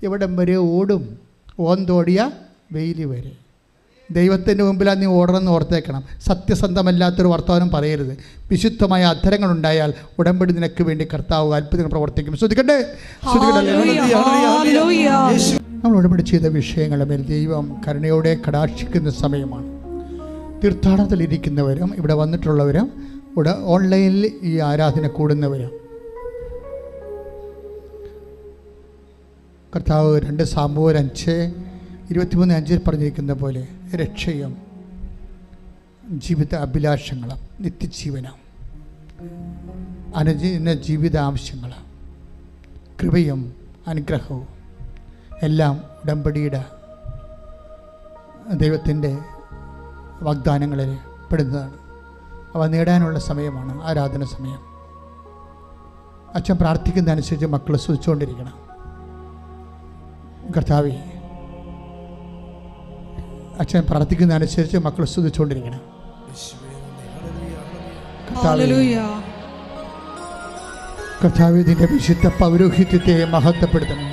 എവിടം വരെ ഓടും? ഓന്തോടിയ വെയിൽ വരെ. ദൈവത്തിൻ്റെ മുമ്പിലാണ് നീ ഓടണമെന്ന് ഓർത്തേക്കണം. സത്യസന്ധമല്ലാത്തൊരു വർത്തമാനം പറയരുത്. വിശുദ്ധമായ അധരങ്ങളുണ്ടായാൽ ഉടമ്പടി നിനക്ക് വേണ്ടി കർത്താവ് അത്ഭുതങ്ങൾ പ്രവർത്തിക്കും. ശ്രദ്ധിക്കട്ടെ. നമ്മൾ ഉടമ്പടി ചെയ്ത വിഷയങ്ങളുടെ മേൽ ദൈവം കരുണയോടെ കടാക്ഷിക്കുന്ന സമയമാണ്. തീർത്ഥാടനത്തിലിരിക്കുന്നവരും ഇവിടെ വന്നിട്ടുള്ളവരും ഓൺലൈനിൽ ഈ ആരാധന കൂടുന്നവരും കർത്താവ് 2 സാമുവേൽ 5:23-5 പറഞ്ഞിരിക്കുന്ന പോലെ രക്ഷയും ജീവിത അഭിലാഷങ്ങളും നിത്യജീവനും അനുദിന ജീവിത ആവശ്യങ്ങളും കൃപയും അനുഗ്രഹവും എല്ലാം ഉടമ്പടിയുടെ ദൈവത്തിൻ്റെ വാഗ്ദാനങ്ങളിൽ പെടുന്നതാണ്. അവ നേടാനുള്ള സമയമാണ് ആരാധന സമയം. അച്ഛൻ പ്രാർത്ഥിക്കുന്നതനുസരിച്ച് മക്കൾ സ്തുതിച്ചുകൊണ്ടിരിക്കണം. കർത്താവേ, അച്ഛൻ പ്രാർത്ഥിക്കുന്നതനുസരിച്ച് മക്കൾ സ്തുതിച്ചുകൊണ്ടിരിക്കണം. കർത്താവേ, നിന്റെ വിശുദ്ധ പൗരോഹിത്യത്തെ മഹത്വപ്പെടുത്തണം.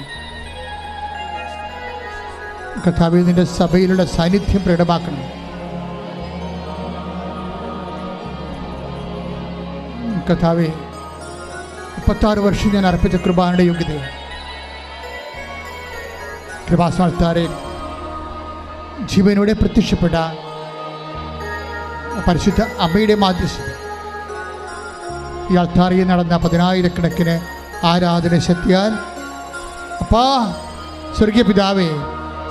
കർത്താവേ, നിന്റെ സഭയിലുള്ള സാന്നിധ്യം പ്രകടമാക്കണം. കർത്താവേ, 36 വർഷം ഞാൻ അർപ്പിച്ച കൃപാനയുടെ യോഗ്യതയെ കൃപാസ്ഥാനത്താരെ ജീവനോടെ പ്രത്യക്ഷപ്പെട്ട പരിശുദ്ധ അമ്മയുടെ മാധ്യസ്ഥത ഈ അൾത്താരയിൽ നടന്ന 10,000-കണക്കിന് ആരാധന ശക്തിയാൽ അപ്പാ, സ്വർഗീയ പിതാവേ,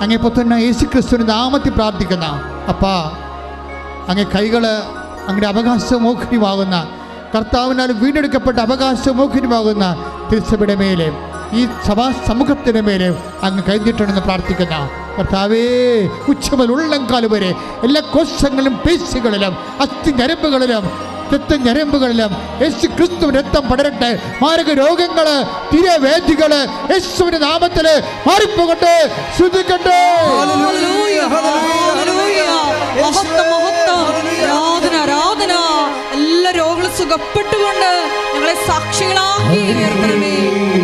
അങ്ങേ പുത്രനായ യേശുക്രിസ്തുവിന്റെ നാമത്തിൽ പ്രാർത്ഥിക്കുന്ന അപ്പാ, അങ്ങേ കൈകൾ അങ്ങയുടെ അവകാശമോഹനമാകുന്ന കർത്താവിനാൽ വീണ്ടെടുക്കപ്പെട്ട അവകാശമോഹനമാകുന്ന തിരുസഭയുടെ മേലെ ഈ സഭാ സമൂഹത്തിന് മേലെ അങ്ങ് കഴിഞ്ഞിട്ടുണ്ടെന്ന് പ്രാർത്ഥിക്കുന്ന കർത്താവേ, ഉച്ചമുതൽ ഉള്ളംകാല് വരെ എല്ലാ കോശങ്ങളിലും പേശികളിലും അസ്ഥി ഞരമ്പുകളിലും രക്തഞരമ്പുകളിലും യേശു ക്രിസ്തുവിന്റെ രക്തം പടരട്ടെ. മാരക രോഗങ്ങള്, തിരവേദികള് യേശുവിന്റെ നാമത്തില് മാറിപ്പോകട്ടെ. ശ്രദ്ധിക്കട്ടെ. അകപ്പെട്ടുകൊണ്ട് ഞങ്ങളെ സാക്ഷികളാക്കി ഉയർത്തണമേ.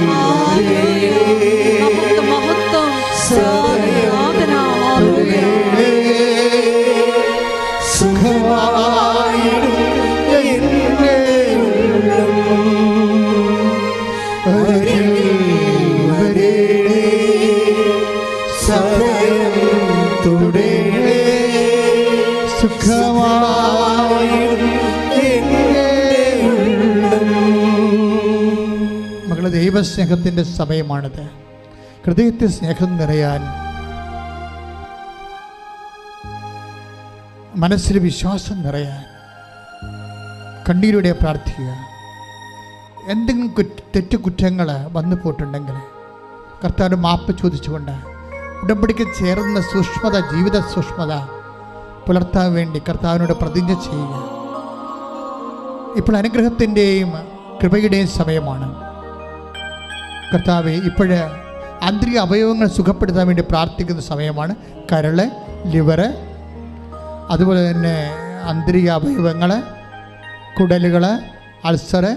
ഹല്ലേലൂയ. മഹത്വം, മഹത്വം, ആരാധന. ഹല്ലേലൂയ. സുഖമായിടും എന്റെ ഉള്ളം അരികിൽ വരേണേ, സദയം തുടരണേ. സുഖമായിടും എന്റെ ഉള്ളം. മകളെ, ദൈവസ്നേഹത്തിൻ്റെ സമയമാണിത്. ഹൃദയത്തിൽ സ്നേഹം നിറയാൻ, മനസ്സിൽ വിശ്വാസം നിറയാൻ കണ്ണീരോടെ പ്രാർത്ഥിക്കുക. എന്തെങ്കിലും തെറ്റുകുറ്റങ്ങൾ വന്നു പോയിട്ടുണ്ടെങ്കിൽ കർത്താവിന് മാപ്പ് ചോദിച്ചുകൊണ്ട് ഉടമ്പടിക്ക് ചേർന്ന സൂക്ഷ്മത, ജീവിത സൂക്ഷ്മത പുലർത്താൻ വേണ്ടി കർത്താവിനോട് പ്രതിജ്ഞ ചെയ്യുക. ഇപ്പോൾ അനുഗ്രഹത്തിൻ്റെയും കൃപയുടെയും സമയമാണ്. കർത്താവെ, ഇപ്പോഴ് ആന്തരിക അവയവങ്ങൾ സുഖപ്പെടുത്താൻ വേണ്ടി പ്രാർത്ഥിക്കുന്ന സമയമാണ്. കരള്, ലിവറ്, അതുപോലെ തന്നെ ആന്തരിക അവയവങ്ങൾ, കുടലുകൾ, അൾസറ്,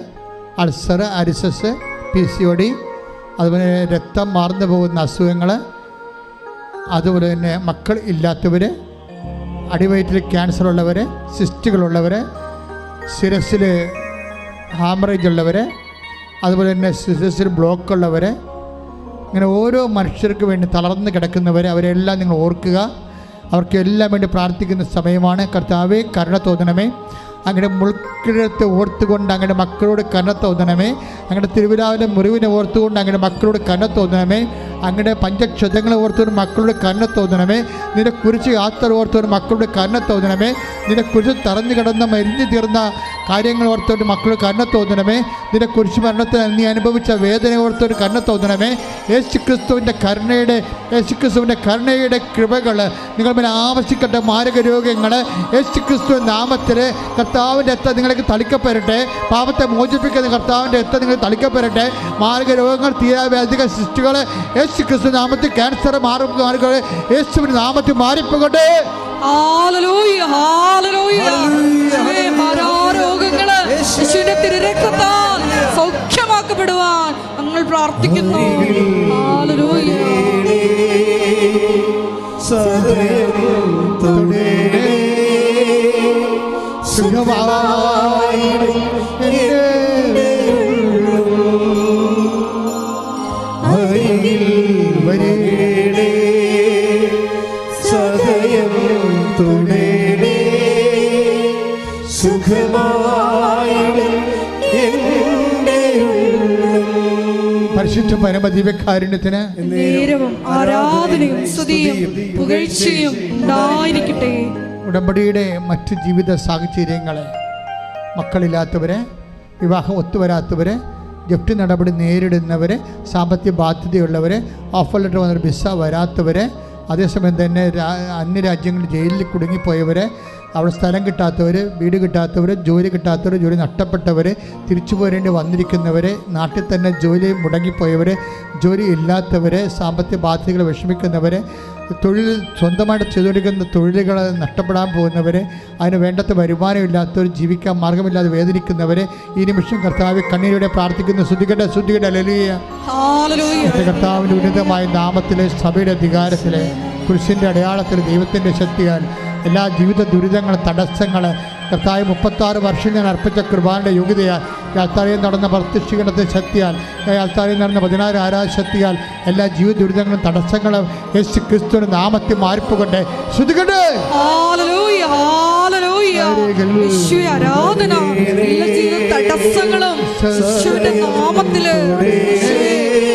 അരിസസ്, PCOD, അതുപോലെ രക്തം മാർന്നു പോകുന്ന അസുഖങ്ങൾ, അതുപോലെ തന്നെ മക്കൾ ഇല്ലാത്തവർ, അടിവയറ്റിൽ ക്യാൻസർ ഉള്ളവർ, സിസ്റ്റുകളുള്ളവർ, ശിരസിൽ ഹാമറേജ് ഉള്ളവർ, അതുപോലെ തന്നെ ശിരസിൽ ബ്ലോക്ക് ഉള്ളവർ, ഇങ്ങനെ ഓരോ മനുഷ്യർക്ക് വേണ്ടി തളർന്ന് കിടക്കുന്നവർ, അവരെല്ലാം നിങ്ങൾ ഓർക്കുക. അവർക്കെല്ലാം വേണ്ടി പ്രാർത്ഥിക്കുന്ന സമയമാണ്. കർത്താവേ, കരുണ തോന്നണമേ. അങ്ങയുടെ മുൾക്കിഴത്തെ ഓർത്തുകൊണ്ട് അങ്ങയുടെ മക്കളോട് കരുണ തോന്നണമേ. അങ്ങയുടെ തിരുവിലാവിലെ മുറിവിനെ ഓർത്തുകൊണ്ട് അങ്ങയുടെ മക്കളോട് കരുണ തോന്നണമേ. അങ്ങയുടെ പഞ്ചക്ഷതങ്ങളെ ഓർത്തുകൊണ്ട് മക്കളുടെ കരുണ തോന്നണമേ. നിന്റെ കുരിശ് യാത്ര ഓർത്തുകൊണ്ട് മക്കളുടെ കരുണ തോന്നണമേ. നിന്റെ കുരിശ് തറഞ്ഞു കിടന്ന മരിഞ്ഞു തീർന്ന കാര്യങ്ങൾ ഓർത്തുകൊണ്ട് മക്കളുടെ കരുണ തോന്നണമേ. നിന്റെ കുരിശ് മരണത്തിൽ നീ അനുഭവിച്ച വേദന ഓർത്തുകൊണ്ട് കരുണ തോന്നണമേ. യേശുക്രിസ്തുവിൻ്റെ കരുണയുടെ കൃപകൾ നിങ്ങൾ മേലെ ആവശ്യിക്കട്ടെ. മാരക രോഗങ്ങൾ യേശുക്രിസ്തു നാമത്തിൽ കർത്താവിൻ്റെ രക്തം നിങ്ങൾക്ക് തളിക്കപ്പെടട്ടെ. പാപത്തെ മോചിപ്പിക്കുന്ന കർത്താവിൻ്റെ രക്തം നിങ്ങൾക്ക് തളിക്കപ്പെടട്ടെ. മാരക രോഗങ്ങൾ, തീരാവ്യാധികൾ, സിസ്റ്റുകൾ യേശുക്രിസ്തു നാമത്തിൽ, ക്യാൻസർ മാറുക യേശുവിൻ്റെ നാമത്തിൽ മാറിപ്പോകട്ടെ. ഹല്ലേലൂയ, ഹല്ലേലൂയ. യേശുവേ, മാരാരോഗങ്ങള് യേശുവിന്റെ തിരുരക്തത്താൽ സൗഖ്യമാക്കപ്പെടുവാൻ ഞങ്ങൾ പ്രാർത്ഥിക്കുന്നു. ഹല്ലേലൂയ. സദയം തുടരണേ, സുഖമായിടും എന്റെ ഉള്ളം അരികിൽ വരേണേ, സദയം തുടരണേ, സുഖമായിടും എന്റെ ഉള്ളം. പരിശുദ്ധ പരമദിവ്യകാരുണ്യത്തിന് നേരവും ആരാധനയും സ്തുതിയും പുകഴ്ചയും ഉണ്ടായിരിക്കട്ടെ. ഉടമ്പടിയുടെ മറ്റ് ജീവിത സാഹചര്യങ്ങളെ, മക്കളില്ലാത്തവരെ, വിവാഹം ഒത്തുവരാത്തവർ, ജപ്തി നടപടി നേരിടുന്നവർ, സാമ്പത്തിക ബാധ്യതയുള്ളവർ, ഓഫർ ലെറ്റർ വന്നൊരു വിസ വരാത്തവർ, അതേസമയം തന്നെ അന്യരാജ്യങ്ങളിൽ ജയിലിൽ കുടുങ്ങിപ്പോയവർ, അവിടെ സ്ഥലം കിട്ടാത്തവർ, വീട് കിട്ടാത്തവർ, ജോലി കിട്ടാത്തവർ, ജോലി നഷ്ടപ്പെട്ടവർ, തിരിച്ചു പോരേണ്ടി വന്നിരിക്കുന്നവർ, നാട്ടിൽ തന്നെ ജോലി മുടങ്ങിപ്പോയവർ, ജോലി ഇല്ലാത്തവർ, സാമ്പത്തിക ബാധ്യതകൾ വിഷമിക്കുന്നവർ, തൊഴിൽ സ്വന്തമായിട്ട് ചെയ്തുകൊണ്ടിരിക്കുന്ന തൊഴിലുകൾ നഷ്ടപ്പെടാൻ പോകുന്നവർ, അതിന് വേണ്ടത്ര വരുമാനമില്ലാത്തവർ, ജീവിക്കാൻ മാർഗമില്ലാതെ വേദനിക്കുന്നവർ, ഈ നിമിഷം കർത്താവ് കണ്ണീരോടെ പ്രാർത്ഥിക്കുന്ന ശ്രുതികട്ടെ ഹല്ലേലൂയ. കർത്താവിൻ്റെ ഉന്നതമായ നാമത്തിലെ, സഭയുടെ അധികാരത്തിലെ, കുരിശിൻ്റെ അടയാളത്തിൽ, ദൈവത്തിൻ്റെ ശക്തിയാൽ എല്ലാ ജീവിത ദുരിതങ്ങൾ, തടസ്സങ്ങൾ കർത്താവ് 36 വർഷം ഞാൻ അർപ്പിച്ച കൃപാന്റെ യോഗ്യതയാൽ, യാത്രായിൽ നടന്ന പ്രത്യക്ഷീകരണത്തെ ശക്തിയാൽ, യാത്രായിൽ നടന്ന 16 ആരാധശക്തിയാൽ എല്ലാ ജീവിത ദുരിതങ്ങളും തടസ്സങ്ങളും യേശു ക്രിസ്തുവിന്റെ നാമത്തിൽ മാറിപ്പോകട്ടെ. ശ്രുതികട്ടെ ഹല്ലേലൂയ, ഹല്ലേലൂയ. യേശുവേ, ആരാധന. എല്ലാ ജീവിത തടസ്സങ്ങളും യേശുവിന്റെ നാമത്തിൽ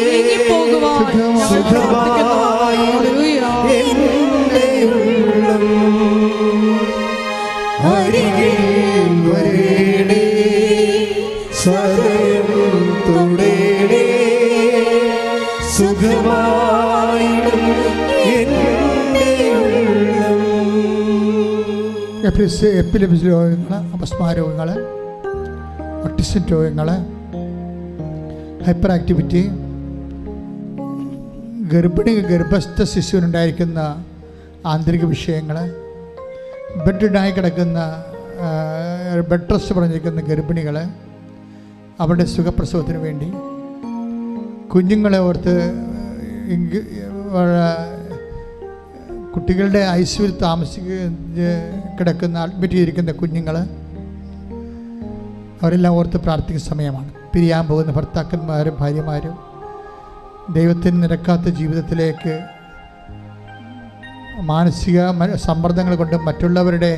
നീങ്ങിപ്പോകുവാൻ ഞങ്ങൾ പ്രാർത്ഥിക്കുന്നു. ഹല്ലേലൂയ. അരികിൽ വരേണേ, സദയം തുടരണേ, സുഖമായിടും എന്റെ ഉള്ളം. എപ്പിലെപ്സി രോഗങ്ങൾ, അപസ്മാര രോഗങ്ങൾ, ഓട്ടിസം രോഗങ്ങൾ, ഹൈപ്പർ ആക്ടിവിറ്റി, ഗർഭസ്ഥ ശിശുവിനുണ്ടായിരിക്കുന്ന ആന്തരിക വിഷയങ്ങൾ, ബെഡിനായി കിടക്കുന്ന ബെഡ് റെസ്റ്റ് പറഞ്ഞിരിക്കുന്ന ഗർഭിണികൾ, അവരുടെ സുഖപ്രസവത്തിന് വേണ്ടി, കുഞ്ഞുങ്ങളെ ഓർത്ത് കുട്ടികളുടെ ഐസിയുവിൽ കിടക്കുന്ന അഡ്മിറ്റ് ചെയ്തിരിക്കുന്ന കുഞ്ഞുങ്ങൾ, അവരെല്ലാം ഓർത്ത് പ്രാർത്ഥിക്കുന്ന സമയമാണ്. പിരിയാൻ പോകുന്ന ഭർത്താക്കന്മാരും ഭാര്യമാരും ദൈവത്തിന് നിരക്കാത്ത ജീവിതത്തിലേക്ക് മാനസിക സമ്മർദ്ദങ്ങൾ കൊണ്ടും മറ്റുള്ളവരുടെ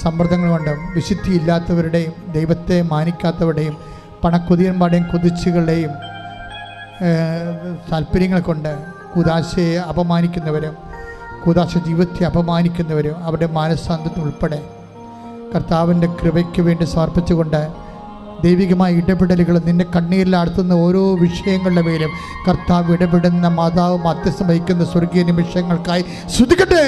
സമ്മർദ്ദങ്ങൾ കൊണ്ടും വിശുദ്ധിയില്ലാത്തവരുടെയും ദൈവത്തെ മാനിക്കാത്തവരുടെയും പണക്കൊതിയന്മാരുടെയും കൊതിച്ചുകളുടെയും താല്പര്യങ്ങൾ കൊണ്ട് കൂദാശയെ അപമാനിക്കുന്നവരും കൂദാശ ജീവിതത്തെ അപമാനിക്കുന്നവരും അവരുടെ മാനസാന്തരം ഉൾപ്പെടെ കർത്താവിൻ്റെ കൃപയ്ക്ക് വേണ്ടി സമർപ്പിച്ചുകൊണ്ട് ദൈവികമായ ഇടപെടലുകൾ നിന്നെ കണ്ണീരിലാഴ്ത്തുന്ന ഓരോ വിഷയങ്ങളുടെ മേലും കർത്താവ് ഇടപെടുന്ന മാതാവ് മധ്യസ്ഥം വഹിക്കുന്ന സ്വർഗീയ നിമിഷങ്ങൾക്കായി സ്തുതിക്കട്ടെ.